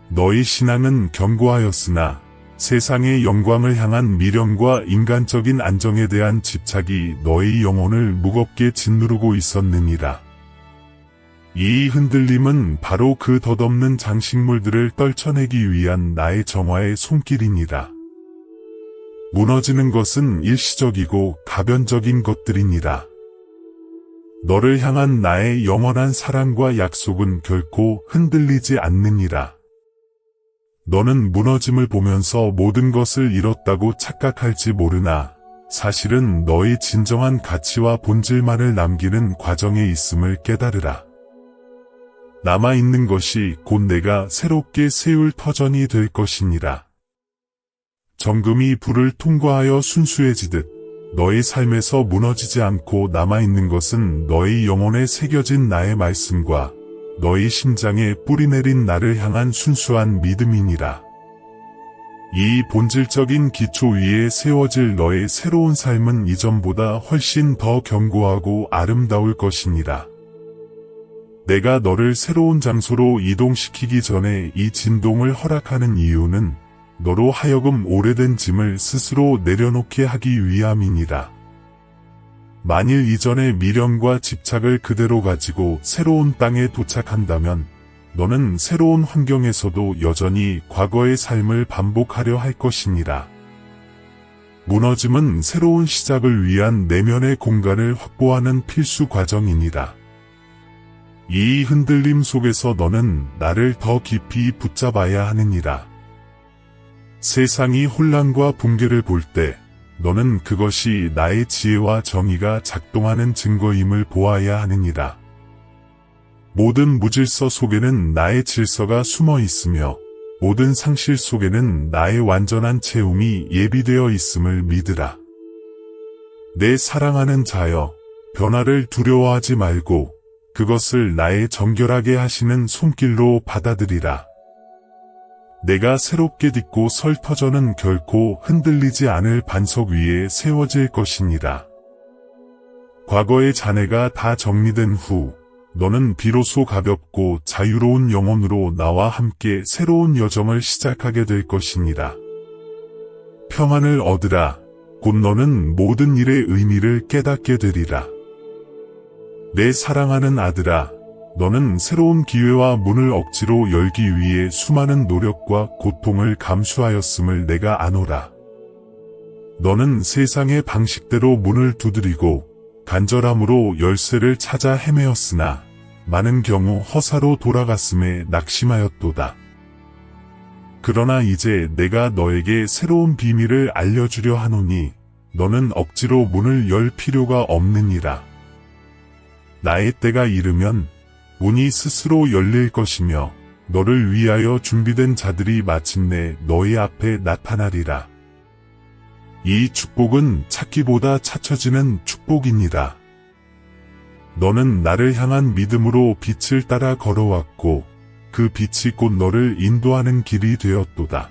너의 신앙은 견고하였으나 세상의 영광을 향한 미련과 인간적인 안정에 대한 집착이 너의 영혼을 무겁게 짓누르고 있었느니라. 이 흔들림은 바로 그 덧없는 장식물들을 떨쳐내기 위한 나의 정화의 손길이니라. 무너지는 것은 일시적이고 가변적인 것들이니라. 너를 향한 나의 영원한 사랑과 약속은 결코 흔들리지 않느니라. 너는 무너짐을 보면서 모든 것을 잃었다고 착각할지 모르나 사실은 너의 진정한 가치와 본질만을 남기는 과정에 있음을 깨달으라. 남아있는 것이 곧 내가 새롭게 세울 터전이 될 것이니라. 정금이 불을 통과하여 순수해지듯 너의 삶에서 무너지지 않고 남아있는 것은 너의 영혼에 새겨진 나의 말씀과 너의 심장에 뿌리내린 나를 향한 순수한 믿음이니라. 이 본질적인 기초 위에 세워질 너의 새로운 삶은 이전보다 훨씬 더 견고하고 아름다울 것이니라. 내가 너를 새로운 장소로 이동시키기 전에 이 진동을 허락하는 이유는 너로 하여금 오래된 짐을 스스로 내려놓게 하기 위함이니라. 만일 이전의 미련과 집착을 그대로 가지고 새로운 땅에 도착한다면 너는 새로운 환경에서도 여전히 과거의 삶을 반복하려 할 것이니라. 무너짐은 새로운 시작을 위한 내면의 공간을 확보하는 필수 과정이니라. 이 흔들림 속에서 너는 나를 더 깊이 붙잡아야 하느니라. 세상이 혼란과 붕괴를 볼 때 너는 그것이 나의 지혜와 정의가 작동하는 증거임을 보아야 하느니라. 모든 무질서 속에는 나의 질서가 숨어 있으며 모든 상실 속에는 나의 완전한 채움이 예비되어 있음을 믿으라. 내 사랑하는 자여, 변화를 두려워하지 말고 그것을 나의 정결하게 하시는 손길로 받아들이라. 내가 새롭게 딛고 설 터전은 결코 흔들리지 않을 반석 위에 세워질 것이니라. 과거의 잔해가 다 정리된 후 너는 비로소 가볍고 자유로운 영혼으로 나와 함께 새로운 여정을 시작하게 될 것이니라. 평안을 얻으라. 곧 너는 모든 일의 의미를 깨닫게 되리라. 내 사랑하는 아들아, 너는 새로운 기회와 문을 억지로 열기 위해 수많은 노력과 고통을 감수하였음을 내가 아노라. 너는 세상의 방식대로 문을 두드리고 간절함으로 열쇠를 찾아 헤매었으나 많은 경우 허사로 돌아갔음에 낙심하였도다. 그러나 이제 내가 너에게 새로운 비밀을 알려주려 하노니 너는 억지로 문을 열 필요가 없느니라. 나의 때가 이르면 문이 스스로 열릴 것이며 너를 위하여 준비된 자들이 마침내 너희 앞에 나타나리라. 이 축복은 찾기보다 찾혀지는 축복이니라. 너는 나를 향한 믿음으로 빛을 따라 걸어왔고 그 빛이 곧 너를 인도하는 길이 되었도다.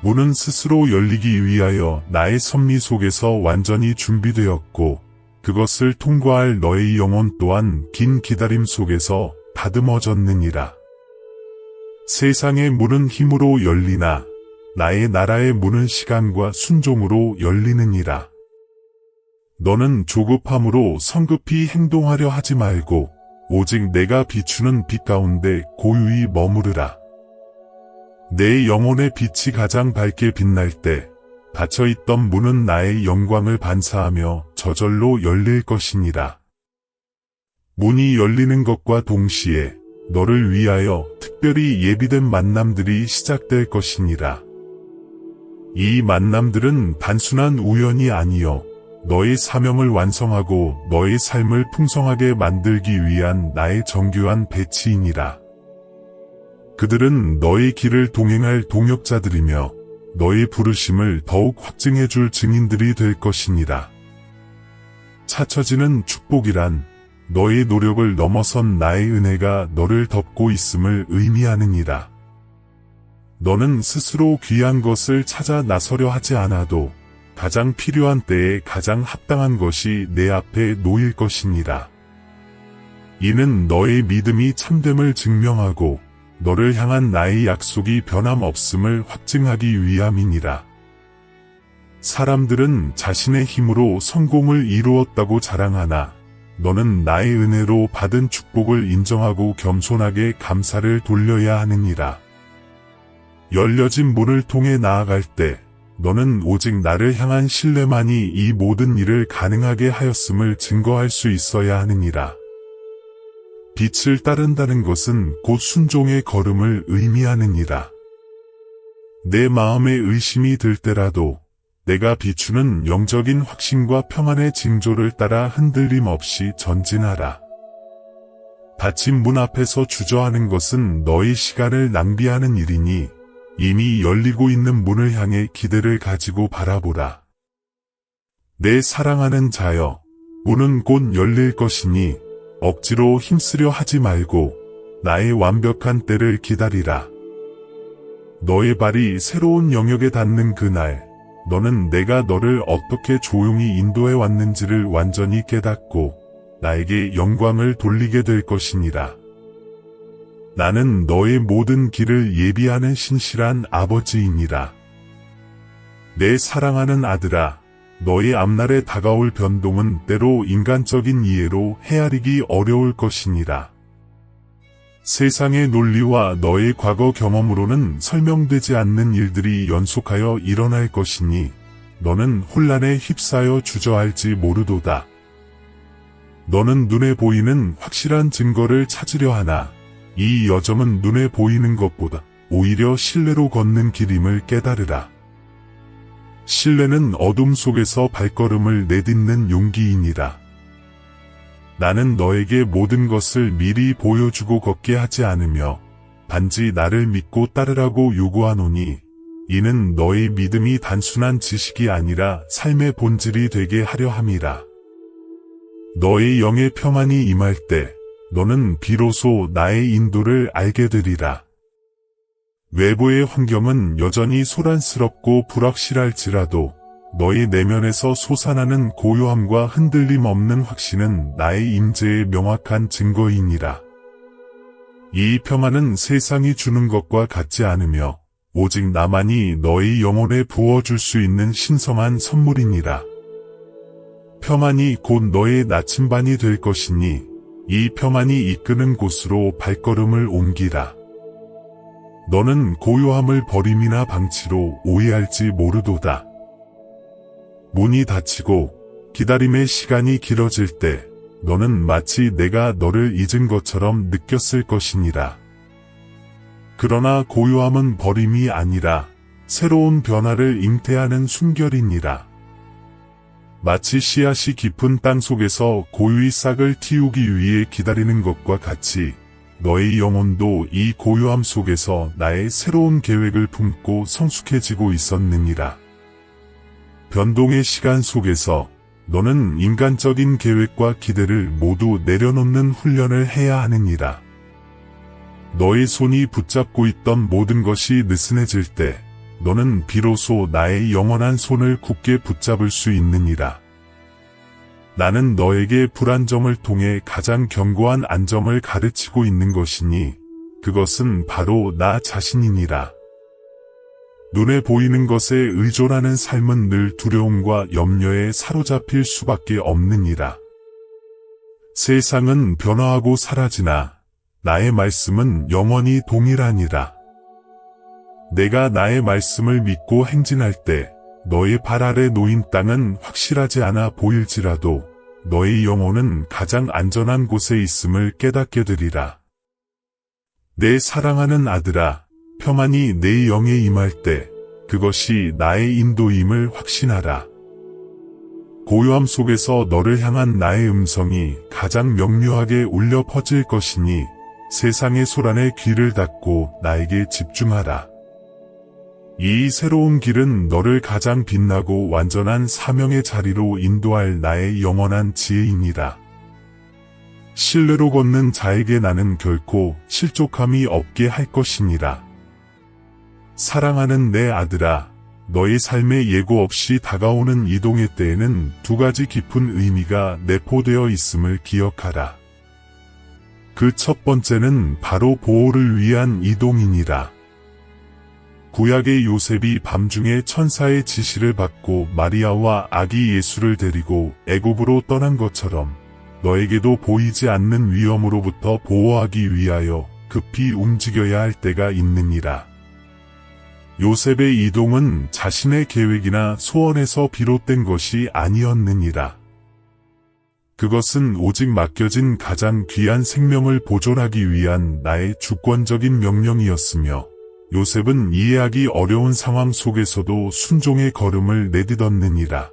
문은 스스로 열리기 위하여 나의 섭리 속에서 완전히 준비되었고 그것을 통과할 너의 영혼 또한 긴 기다림 속에서 다듬어졌느니라. 세상의 문은 힘으로 열리나 나의 나라의 문은 시간과 순종으로 열리느니라. 너는 조급함으로 성급히 행동하려 하지 말고 오직 내가 비추는 빛 가운데 고요히 머무르라. 내 영혼의 빛이 가장 밝게 빛날 때 닫혀있던 문은 나의 영광을 반사하며 저절로 열릴 것이니라. 문이 열리는 것과 동시에 너를 위하여 특별히 예비된 만남들이 시작될 것이니라. 이 만남들은 단순한 우연이 아니요 너의 사명을 완성하고 너의 삶을 풍성하게 만들기 위한 나의 정교한 배치이니라. 그들은 너의 길을 동행할 동역자들이며 너의 부르심을 더욱 확증해줄 증인들이 될 것이니라. 찾쳐지는 축복이란 너의 노력을 넘어선 나의 은혜가 너를 덮고 있음을 의미하느니라. 너는 스스로 귀한 것을 찾아 나서려 하지 않아도 가장 필요한 때에 가장 합당한 것이 내 앞에 놓일 것이니라. 이는 너의 믿음이 참됨을 증명하고 너를 향한 나의 약속이 변함없음을 확증하기 위함이니라. 사람들은 자신의 힘으로 성공을 이루었다고 자랑하나 너는 나의 은혜로 받은 축복을 인정하고 겸손하게 감사를 돌려야 하느니라. 열려진 문을 통해 나아갈 때 너는 오직 나를 향한 신뢰만이 이 모든 일을 가능하게 하였음을 증거할 수 있어야 하느니라. 빛을 따른다는 것은 곧 순종의 걸음을 의미하느니라. 내 마음에 의심이 들 때라도 내가 비추는 영적인 확신과 평안의 징조를 따라 흔들림 없이 전진하라. 닫힌 문 앞에서 주저하는 것은 너의 시간을 낭비하는 일이니 이미 열리고 있는 문을 향해 기대를 가지고 바라보라. 내 사랑하는 자여, 문은 곧 열릴 것이니 억지로 힘쓰려 하지 말고 나의 완벽한 때를 기다리라. 너의 발이 새로운 영역에 닿는 그날, 너는 내가 너를 어떻게 조용히 인도해 왔는지를 완전히 깨닫고 나에게 영광을 돌리게 될 것이니라. 나는 너의 모든 길을 예비하는 신실한 아버지이니라. 내 사랑하는 아들아, 너의 앞날에 다가올 변동은 때로 인간적인 이해로 헤아리기 어려울 것이니라. 세상의 논리와 너의 과거 경험으로는 설명되지 않는 일들이 연속하여 일어날 것이니 너는 혼란에 휩싸여 주저할지 모르도다. 너는 눈에 보이는 확실한 증거를 찾으려 하나 이 여정은 눈에 보이는 것보다 오히려 신뢰로 걷는 길임을 깨달으라. 신뢰는 어둠 속에서 발걸음을 내딛는 용기이니라. 나는 너에게 모든 것을 미리 보여주고 걷게 하지 않으며 단지 나를 믿고 따르라고 요구하노니 이는 너의 믿음이 단순한 지식이 아니라 삶의 본질이 되게 하려 함이라. 너의 영의 평안이 임할 때 너는 비로소 나의 인도를 알게 되리라. 외부의 환경은 여전히 소란스럽고 불확실할지라도 너의 내면에서 솟아나는 고요함과 흔들림 없는 확신은 나의 임재의 명확한 증거이니라. 이 평안은 세상이 주는 것과 같지 않으며 오직 나만이 너의 영혼에 부어줄 수 있는 신성한 선물이니라. 평안이 곧 너의 나침반이 될 것이니 이 평안이 이끄는 곳으로 발걸음을 옮기라. 너는 고요함을 버림이나 방치로 오해할지 모르도다. 문이 닫히고 기다림의 시간이 길어질 때 너는 마치 내가 너를 잊은 것처럼 느꼈을 것이니라. 그러나 고요함은 버림이 아니라 새로운 변화를 잉태하는 순결이니라. 마치 씨앗이 깊은 땅 속에서 고유의 싹을 틔우기 위해 기다리는 것과 같이 너의 영혼도 이 고요함 속에서 나의 새로운 계획을 품고 성숙해지고 있었느니라. 변동의 시간 속에서 너는 인간적인 계획과 기대를 모두 내려놓는 훈련을 해야 하느니라. 너의 손이 붙잡고 있던 모든 것이 느슨해질 때 너는 비로소 나의 영원한 손을 굳게 붙잡을 수 있느니라. 나는 너에게 불안정을 통해 가장 견고한 안정을 가르치고 있는 것이니 그것은 바로 나 자신이니라. 눈에 보이는 것에 의존하는 삶은 늘 두려움과 염려에 사로잡힐 수밖에 없느니라. 세상은 변화하고 사라지나 나의 말씀은 영원히 동일하니라. 내가 나의 말씀을 믿고 행진할 때 너의 발 아래 놓인 땅은 확실하지 않아 보일지라도 너의 영혼은 가장 안전한 곳에 있음을 깨닫게 되리라. 내 사랑하는 아들아, 평안이 내 영에 임할 때 그것이 나의 인도임을 확신하라. 고요함 속에서 너를 향한 나의 음성이 가장 명료하게 울려 퍼질 것이니 세상의 소란에 귀를 닫고 나에게 집중하라. 이 새로운 길은 너를 가장 빛나고 완전한 사명의 자리로 인도할 나의 영원한 지혜이니라. 신뢰로 걷는 자에게 나는 결코 실족함이 없게 할 것이니라. 사랑하는 내 아들아, 너의 삶에 예고 없이 다가오는 이동의 때에는 두 가지 깊은 의미가 내포되어 있음을 기억하라. 그 첫 번째는 바로 보호를 위한 이동이니라. 구약의 요셉이 밤중에 천사의 지시를 받고 마리아와 아기 예수를 데리고 애굽으로 떠난 것처럼 너에게도 보이지 않는 위험으로부터 보호하기 위하여 급히 움직여야 할 때가 있느니라. 요셉의 이동은 자신의 계획이나 소원에서 비롯된 것이 아니었느니라. 그것은 오직 맡겨진 가장 귀한 생명을 보존하기 위한 나의 주권적인 명령이었으며 요셉은 이해하기 어려운 상황 속에서도 순종의 걸음을 내딛었느니라.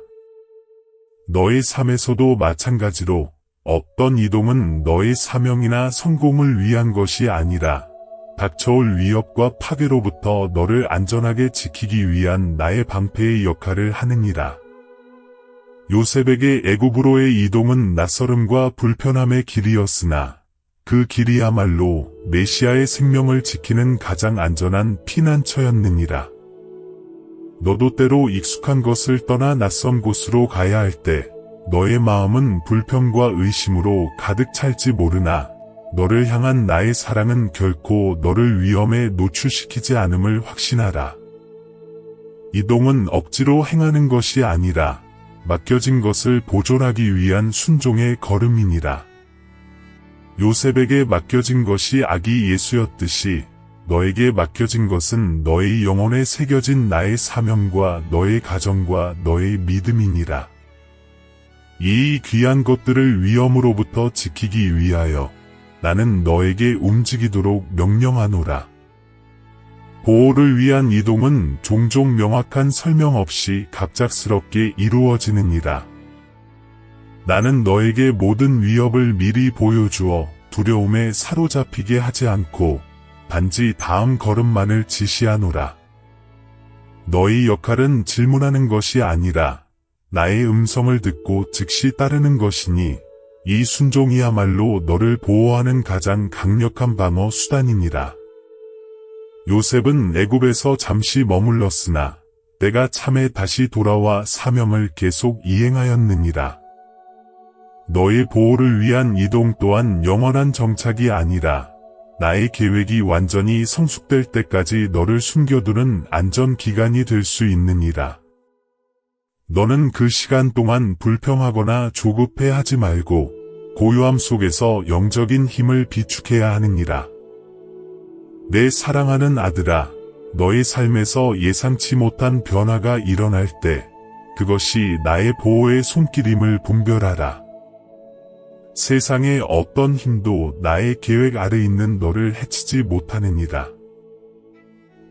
너의 삶에서도 마찬가지로 어떤 이동은 너의 사명이나 성공을 위한 것이 아니라 닥쳐올 위협과 파괴로부터 너를 안전하게 지키기 위한 나의 방패의 역할을 하느니라. 요셉에게 애굽으로의 이동은 낯설음과 불편함의 길이었으나 그 길이야말로 메시아의 생명을 지키는 가장 안전한 피난처였느니라. 너도 때로 익숙한 것을 떠나 낯선 곳으로 가야 할 때 너의 마음은 불평과 의심으로 가득 찰지 모르나 너를 향한 나의 사랑은 결코 너를 위험에 노출시키지 않음을 확신하라. 이동은 억지로 행하는 것이 아니라 맡겨진 것을 보존하기 위한 순종의 걸음이니라. 요셉에게 맡겨진 것이 아기 예수였듯이 너에게 맡겨진 것은 너의 영혼에 새겨진 나의 사명과 너의 가정과 너의 믿음이니라. 이 귀한 것들을 위험으로부터 지키기 위하여 나는 너에게 움직이도록 명령하노라. 보호를 위한 이동은 종종 명확한 설명 없이 갑작스럽게 이루어지느니라. 나는 너에게 모든 위협을 미리 보여주어 두려움에 사로잡히게 하지 않고 단지 다음 걸음만을 지시하노라. 너의 역할은 질문하는 것이 아니라 나의 음성을 듣고 즉시 따르는 것이니 이 순종이야말로 너를 보호하는 가장 강력한 방어 수단이니라. 요셉은 애굽에서 잠시 머물렀으나 때가 참에 다시 돌아와 사명을 계속 이행하였느니라. 너의 보호를 위한 이동 또한 영원한 정착이 아니라 나의 계획이 완전히 성숙될 때까지 너를 숨겨두는 안전기간이 될 수 있느니라. 너는 그 시간 동안 불평하거나 조급해하지 말고 고요함 속에서 영적인 힘을 비축해야 하느니라. 내 사랑하는 아들아, 너의 삶에서 예상치 못한 변화가 일어날 때 그것이 나의 보호의 손길임을 분별하라. 세상의 어떤 힘도 나의 계획 아래 있는 너를 해치지 못하느니라.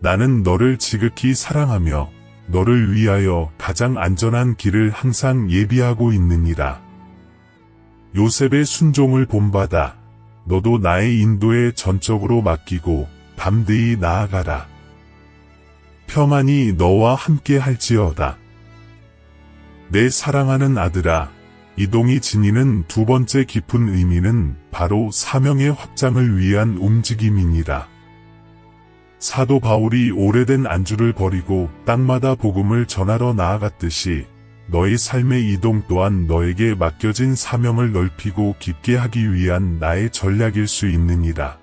나는 너를 지극히 사랑하며 너를 위하여 가장 안전한 길을 항상 예비하고 있느니라. 요셉의 순종을 본받아 너도 나의 인도에 전적으로 맡기고 담대히 나아가라. 평안이 너와 함께 할지어다. 내 사랑하는 아들아, 이동이 지니는 두 번째 깊은 의미는 바로 사명의 확장을 위한 움직임이니라. 사도 바울이 오래된 안주를 버리고 땅마다 복음을 전하러 나아갔듯이 너의 삶의 이동 또한 너에게 맡겨진 사명을 넓히고 깊게 하기 위한 나의 전략일 수 있느니라.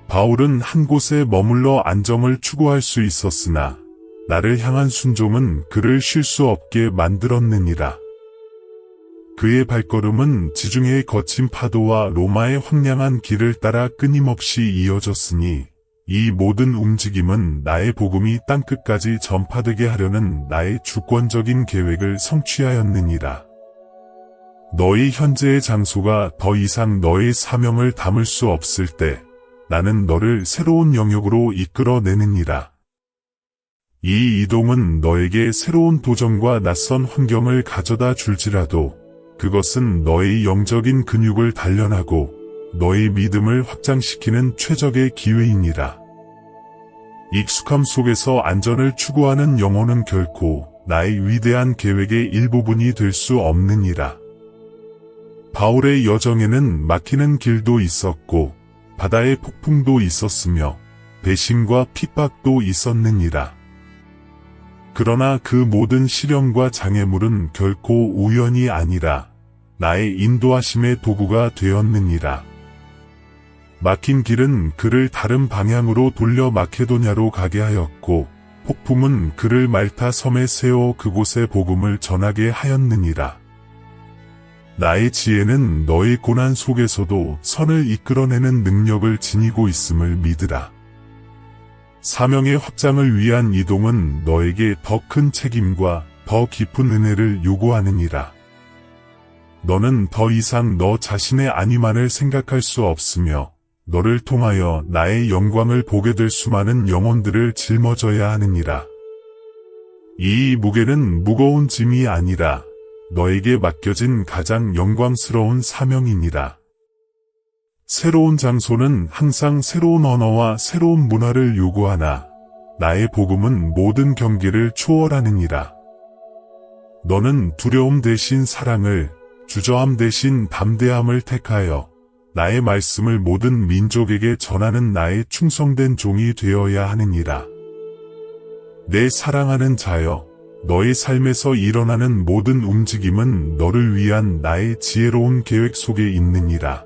바울은 한 곳에 머물러 안정을 추구할 수 있었으나 나를 향한 순종은 그를 쉴 수 없게 만들었느니라. 그의 발걸음은 지중해의 거친 파도와 로마의 황량한 길을 따라 끊임없이 이어졌으니 이 모든 움직임은 나의 복음이 땅끝까지 전파되게 하려는 나의 주권적인 계획을 성취하였느니라. 너의 현재의 장소가 더 이상 너의 사명을 담을 수 없을 때 나는 너를 새로운 영역으로 이끌어내느니라. 이 이동은 너에게 새로운 도전과 낯선 환경을 가져다 줄지라도 그것은 너의 영적인 근육을 단련하고 너의 믿음을 확장시키는 최적의 기회이니라. 익숙함 속에서 안전을 추구하는 영혼은 결코 나의 위대한 계획의 일부분이 될 수 없느니라. 바울의 여정에는 막히는 길도 있었고 바다의 폭풍도 있었으며 배신과 핍박도 있었느니라. 그러나 그 모든 시련과 장애물은 결코 우연이 아니라 나의 인도하심의 도구가 되었느니라. 막힌 길은 그를 다른 방향으로 돌려 마케도냐로 가게 하였고 폭풍은 그를 말타 섬에 세워 그곳의 복음을 전하게 하였느니라. 나의 지혜는 너의 고난 속에서도 선을 이끌어내는 능력을 지니고 있음을 믿으라. 사명의 확장을 위한 이동은 너에게 더 큰 책임과 더 깊은 은혜를 요구하느니라. 너는 더 이상 너 자신의 안위만을 생각할 수 없으며 너를 통하여 나의 영광을 보게 될 수많은 영혼들을 짊어져야 하느니라. 이 무게는 무거운 짐이 아니라 너에게 맡겨진 가장 영광스러운 사명이니라. 새로운 장소는 항상 새로운 언어와 새로운 문화를 요구하나 나의 복음은 모든 경계를 초월하느니라. 너는 두려움 대신 사랑을, 주저함 대신 담대함을 택하여 나의 말씀을 모든 민족에게 전하는 나의 충성된 종이 되어야 하느니라. 내 사랑하는 자여, 너의 삶에서 일어나는 모든 움직임은 너를 위한 나의 지혜로운 계획 속에 있느니라.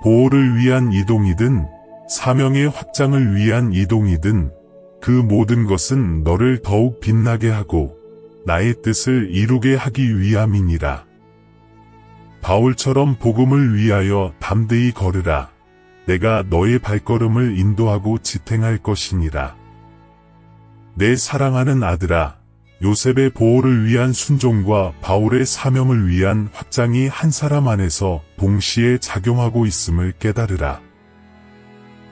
보호를 위한 이동이든 사명의 확장을 위한 이동이든 그 모든 것은 너를 더욱 빛나게 하고 나의 뜻을 이루게 하기 위함이니라. 바울처럼 복음을 위하여 담대히 걸으라. 내가 너의 발걸음을 인도하고 지탱할 것이니라. 내 사랑하는 아들아, 요셉의 보호를 위한 순종과 바울의 사명을 위한 확장이 한 사람 안에서 동시에 작용하고 있음을 깨달으라.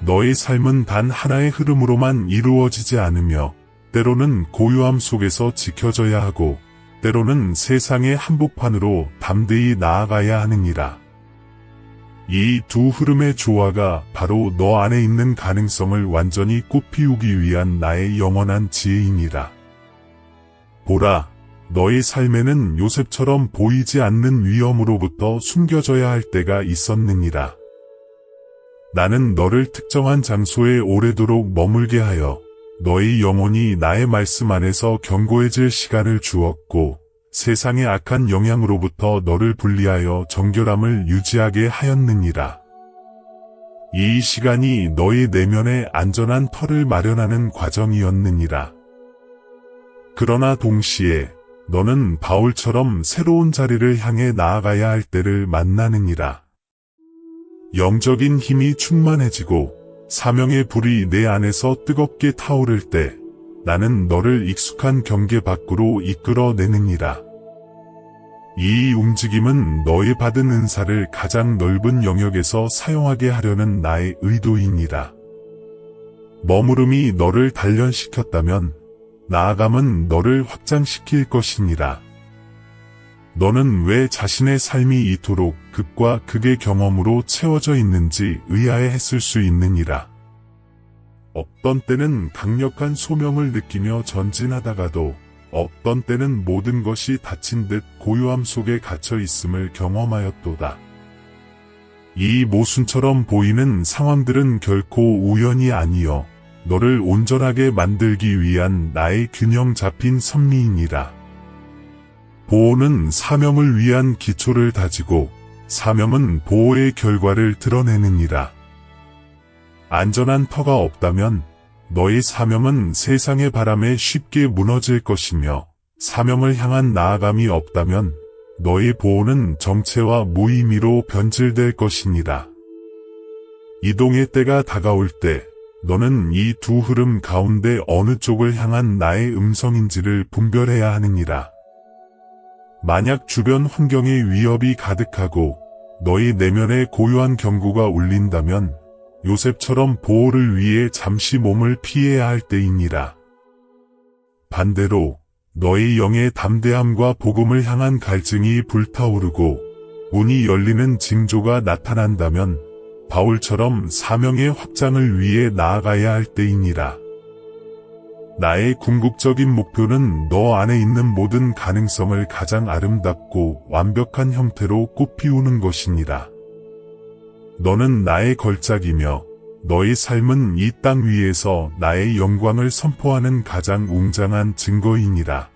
너의 삶은 단 하나의 흐름으로만 이루어지지 않으며 때로는 고요함 속에서 지켜져야 하고 때로는 세상의 한복판으로 담대히 나아가야 하느니라. 이 두 흐름의 조화가 바로 너 안에 있는 가능성을 완전히 꽃피우기 위한 나의 영원한 지혜이니라. 보라, 너의 삶에는 요셉처럼 보이지 않는 위험으로부터 숨겨져야 할 때가 있었느니라. 나는 너를 특정한 장소에 오래도록 머물게 하여 너의 영혼이 나의 말씀 안에서 견고해질 시간을 주었고 세상의 악한 영향으로부터 너를 분리하여 정결함을 유지하게 하였느니라. 이 시간이 너의 내면에 안전한 터를 마련하는 과정이었느니라. 그러나 동시에 너는 바울처럼 새로운 자리를 향해 나아가야 할 때를 만나느니라. 영적인 힘이 충만해지고 사명의 불이 내 안에서 뜨겁게 타오를 때 나는 너를 익숙한 경계 밖으로 이끌어내느니라. 이 움직임은 너의 받은 은사를 가장 넓은 영역에서 사용하게 하려는 나의 의도이니라. 머무름이 너를 단련시켰다면 나아감은 너를 확장시킬 것이니라. 너는 왜 자신의 삶이 이토록 극과 극의 경험으로 채워져 있는지 의아해했을 수 있느니라. 어떤 때는 강력한 소명을 느끼며 전진하다가도 어떤 때는 모든 것이 닫힌 듯 고요함 속에 갇혀 있음을 경험하였도다. 이 모순처럼 보이는 상황들은 결코 우연이 아니여 너를 온전하게 만들기 위한 나의 균형 잡힌 섭리이니라. 보호는 사명을 위한 기초를 다지고 사명은 보호의 결과를 드러내느니라. 안전한 터가 없다면 너의 사명은 세상의 바람에 쉽게 무너질 것이며 사명을 향한 나아감이 없다면 너의 보호는 정체와 무의미로 변질될 것이니라. 이동의 때가 다가올 때 너는 이 두 흐름 가운데 어느 쪽을 향한 나의 음성인지를 분별해야 하느니라. 만약 주변 환경에 위협이 가득하고 너의 내면에 고요한 경고가 울린다면 요셉처럼 보호를 위해 잠시 몸을 피해야 할 때이니라. 반대로 너의 영의 담대함과 복음을 향한 갈증이 불타오르고 문이 열리는 징조가 나타난다면 바울처럼 사명의 확장을 위해 나아가야 할 때이니라. 나의 궁극적인 목표는 너 안에 있는 모든 가능성을 가장 아름답고 완벽한 형태로 꽃피우는 것이니라. 너는 나의 걸작이며 너의 삶은 이 땅 위에서 나의 영광을 선포하는 가장 웅장한 증거이니라.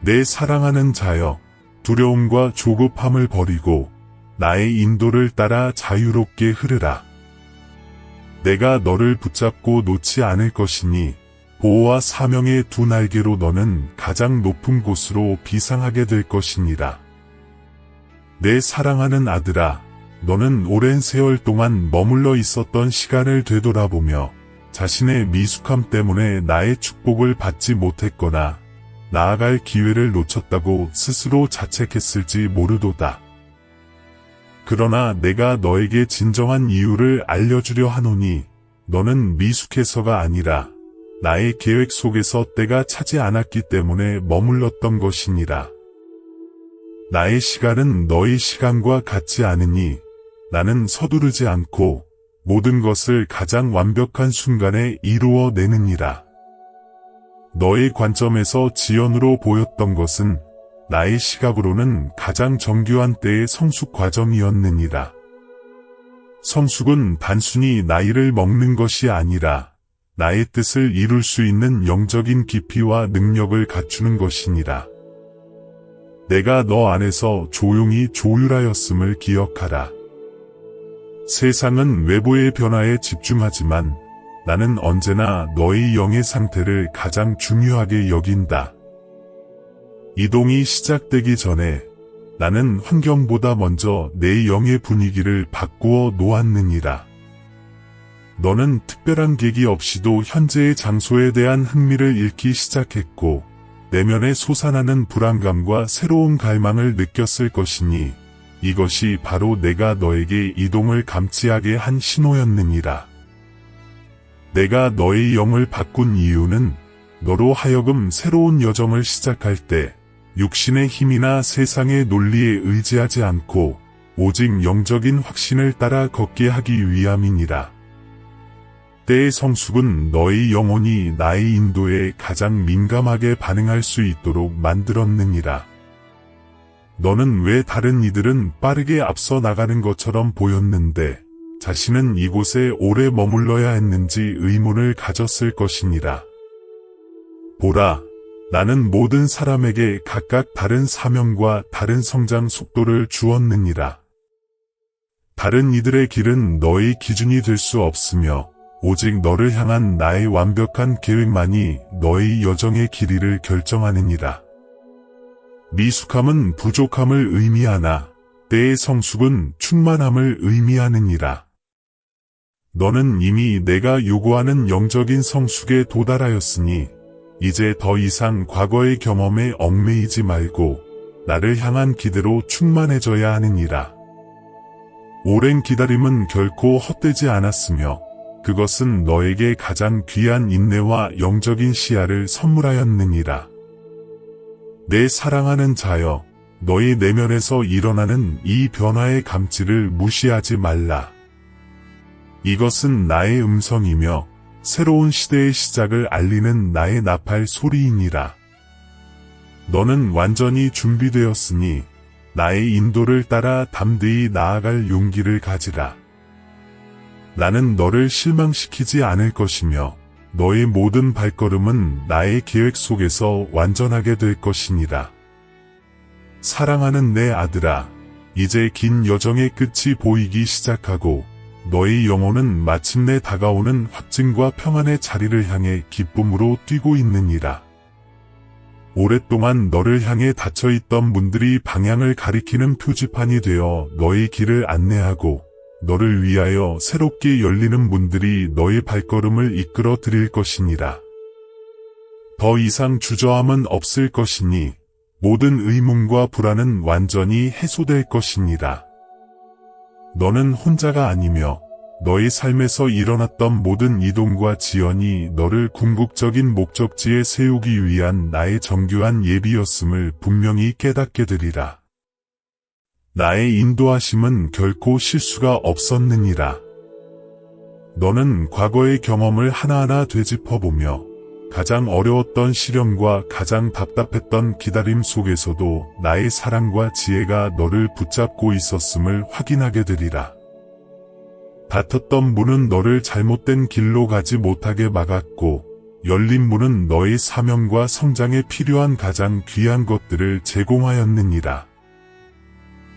내 사랑하는 자여, 두려움과 조급함을 버리고 나의 인도를 따라 자유롭게 흐르라. 내가 너를 붙잡고 놓지 않을 것이니 보호와 사명의 두 날개로 너는 가장 높은 곳으로 비상하게 될 것이니라. 내 사랑하는 아들아, 너는 오랜 세월 동안 머물러 있었던 시간을 되돌아보며 자신의 미숙함 때문에 나의 축복을 받지 못했거나 나아갈 기회를 놓쳤다고 스스로 자책했을지 모르도다. 그러나 내가 너에게 진정한 이유를 알려주려 하노니 너는 미숙해서가 아니라 나의 계획 속에서 때가 차지 않았기 때문에 머물렀던 것이니라. 나의 시간은 너의 시간과 같지 않으니 나는 서두르지 않고 모든 것을 가장 완벽한 순간에 이루어내느니라. 너의 관점에서 지연으로 보였던 것은 나의 시각으로는 가장 정교한 때의 성숙 과정이었느니라. 성숙은 단순히 나이를 먹는 것이 아니라 나의 뜻을 이룰 수 있는 영적인 깊이와 능력을 갖추는 것이니라. 내가 너 안에서 조용히 조율하였음을 기억하라. 세상은 외부의 변화에 집중하지만 나는 언제나 너의 영의 상태를 가장 중요하게 여긴다. 이동이 시작되기 전에 나는 환경보다 먼저 내 영의 분위기를 바꾸어 놓았느니라. 너는 특별한 계기 없이도 현재의 장소에 대한 흥미를 잃기 시작했고 내면에 솟아나는 불안감과 새로운 갈망을 느꼈을 것이니 이것이 바로 내가 너에게 이동을 감지하게 한 신호였느니라. 내가 너의 영을 바꾼 이유는 너로 하여금 새로운 여정을 시작할 때 육신의 힘이나 세상의 논리에 의지하지 않고 오직 영적인 확신을 따라 걷게 하기 위함이니라. 때의 성숙은 너의 영혼이 나의 인도에 가장 민감하게 반응할 수 있도록 만들었느니라. 너는 왜 다른 이들은 빠르게 앞서 나가는 것처럼 보였는데 자신은 이곳에 오래 머물러야 했는지 의문을 가졌을 것이니라. 보라, 나는 모든 사람에게 각각 다른 사명과 다른 성장 속도를 주었느니라. 다른 이들의 길은 너의 기준이 될 수 없으며 오직 너를 향한 나의 완벽한 계획만이 너의 여정의 길이를 결정하느니라. 미숙함은 부족함을 의미하나 때의 성숙은 충만함을 의미하느니라. 너는 이미 내가 요구하는 영적인 성숙에 도달하였으니 이제 더 이상 과거의 경험에 얽매이지 말고 나를 향한 기대로 충만해져야 하느니라. 오랜 기다림은 결코 헛되지 않았으며 그것은 너에게 가장 귀한 인내와 영적인 시야를 선물하였느니라. 내 사랑하는 자여, 너의 내면에서 일어나는 이 변화의 감지를 무시하지 말라. 이것은 나의 음성이며 새로운 시대의 시작을 알리는 나의 나팔 소리이니라. 너는 완전히 준비되었으니 나의 인도를 따라 담대히 나아갈 용기를 가지라. 나는 너를 실망시키지 않을 것이며 너의 모든 발걸음은 나의 계획 속에서 완전하게 될 것이니라. 사랑하는 내 아들아, 이제 긴 여정의 끝이 보이기 시작하고 너의 영혼은 마침내 다가오는 확증과 평안의 자리를 향해 기쁨으로 뛰고 있느니라. 오랫동안 너를 향해 닫혀있던 문들이 방향을 가리키는 표지판이 되어 너의 길을 안내하고 너를 위하여 새롭게 열리는 문들이 너의 발걸음을 이끌어 드릴 것이니라. 더 이상 주저함은 없을 것이니 모든 의문과 불안은 완전히 해소될 것이니라. 너는 혼자가 아니며 너의 삶에서 일어났던 모든 이동과 지연이 너를 궁극적인 목적지에 세우기 위한 나의 정교한 예비였음을 분명히 깨닫게 되리라. 나의 인도하심은 결코 실수가 없었느니라. 너는 과거의 경험을 하나하나 되짚어보며 가장 어려웠던 시련과 가장 답답했던 기다림 속에서도 나의 사랑과 지혜가 너를 붙잡고 있었음을 확인하게 되리라. 닫혔던 문은 너를 잘못된 길로 가지 못하게 막았고 열린 문은 너의 사명과 성장에 필요한 가장 귀한 것들을 제공하였느니라.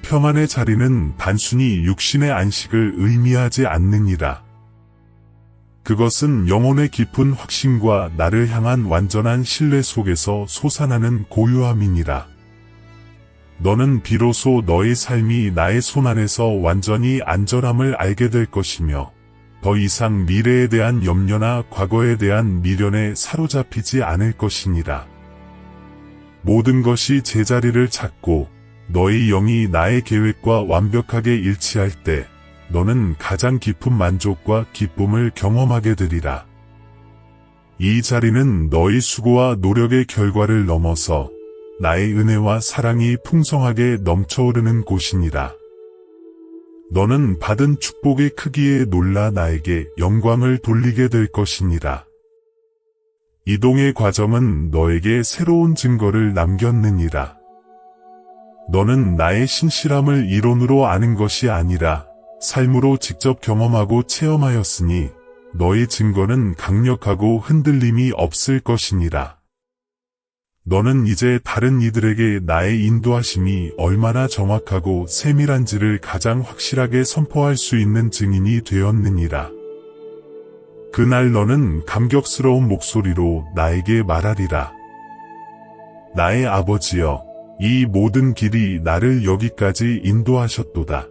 평안의 자리는 단순히 육신의 안식을 의미하지 않느니라. 그것은 영혼의 깊은 확신과 나를 향한 완전한 신뢰 속에서 솟아나는 고요함이니라. 너는 비로소 너의 삶이 나의 손안에서 완전히 안전함을 알게 될 것이며 더 이상 미래에 대한 염려나 과거에 대한 미련에 사로잡히지 않을 것이니라. 모든 것이 제자리를 찾고 너의 영이 나의 계획과 완벽하게 일치할 때 너는 가장 깊은 만족과 기쁨을 경험하게 되리라. 이 자리는 너의 수고와 노력의 결과를 넘어서 나의 은혜와 사랑이 풍성하게 넘쳐오르는 곳이니라. 너는 받은 축복의 크기에 놀라 나에게 영광을 돌리게 될 것이니라. 이동의 과정은 너에게 새로운 증거를 남겼느니라. 너는 나의 신실함을 이론으로 아는 것이 아니라 삶으로 직접 경험하고 체험하였으니 너의 증거는 강력하고 흔들림이 없을 것이니라. 너는 이제 다른 이들에게 나의 인도하심이 얼마나 정확하고 세밀한지를 가장 확실하게 선포할 수 있는 증인이 되었느니라. 그날 너는 감격스러운 목소리로 나에게 말하리라. 나의 아버지여, 이 모든 길이 나를 여기까지 인도하셨도다.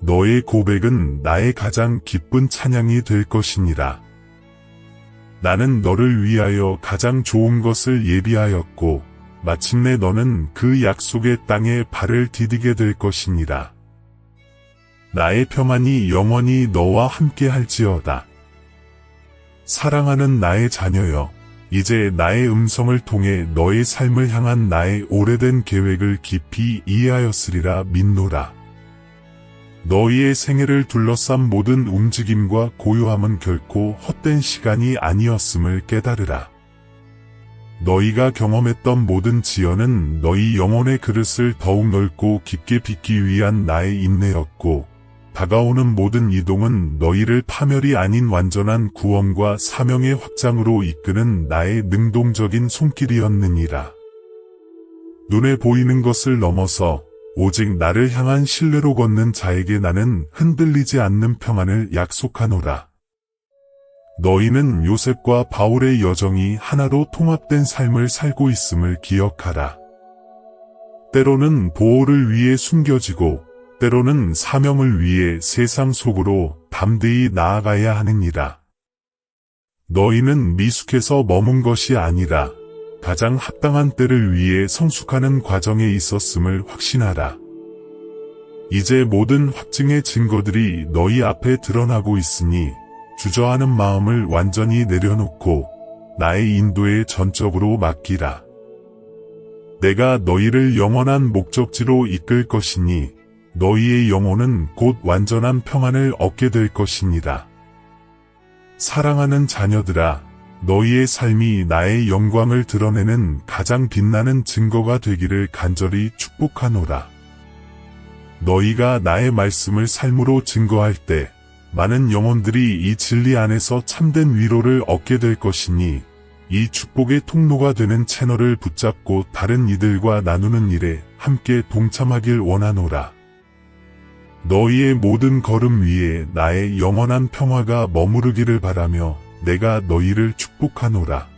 너의 고백은 나의 가장 기쁜 찬양이 될 것이니라. 나는 너를 위하여 가장 좋은 것을 예비하였고 마침내 너는 그 약속의 땅에 발을 디디게 될 것이니라. 나의 평안이 영원히 너와 함께 할지어다. 사랑하는 나의 자녀여, 이제 나의 음성을 통해 너의 삶을 향한 나의 오래된 계획을 깊이 이해하였으리라 믿노라. 너희의 생애를 둘러싼 모든 움직임과 고요함은 결코 헛된 시간이 아니었음을 깨달으라. 너희가 경험했던 모든 지연은 너희 영혼의 그릇을 더욱 넓고 깊게 빚기 위한 나의 인내였고, 다가오는 모든 이동은 너희를 파멸이 아닌 완전한 구원과 사명의 확장으로 이끄는 나의 능동적인 손길이었느니라. 눈에 보이는 것을 넘어서 오직 나를 향한 신뢰로 걷는 자에게 나는 흔들리지 않는 평안을 약속하노라. 너희는 요셉과 바울의 여정이 하나로 통합된 삶을 살고 있음을 기억하라. 때로는 보호를 위해 숨겨지고 때로는 사명을 위해 세상 속으로 담대히 나아가야 하느니라. 너희는 미숙해서 머문 것이 아니라 가장 합당한 때를 위해 성숙하는 과정에 있었음을 확신하라. 이제 모든 확증의 증거들이 너희 앞에 드러나고 있으니 주저하는 마음을 완전히 내려놓고 나의 인도에 전적으로 맡기라. 내가 너희를 영원한 목적지로 이끌 것이니 너희의 영혼은 곧 완전한 평안을 얻게 될 것이니라. 사랑하는 자녀들아, 너희의 삶이 나의 영광을 드러내는 가장 빛나는 증거가 되기를 간절히 축복하노라. 너희가 나의 말씀을 삶으로 증거할 때 많은 영혼들이 이 진리 안에서 참된 위로를 얻게 될 것이니 이 축복의 통로가 되는 채널을 붙잡고 다른 이들과 나누는 일에 함께 동참하길 원하노라. 너희의 모든 걸음 위에 나의 영원한 평화가 머무르기를 바라며 내가 너희를 축복하노라.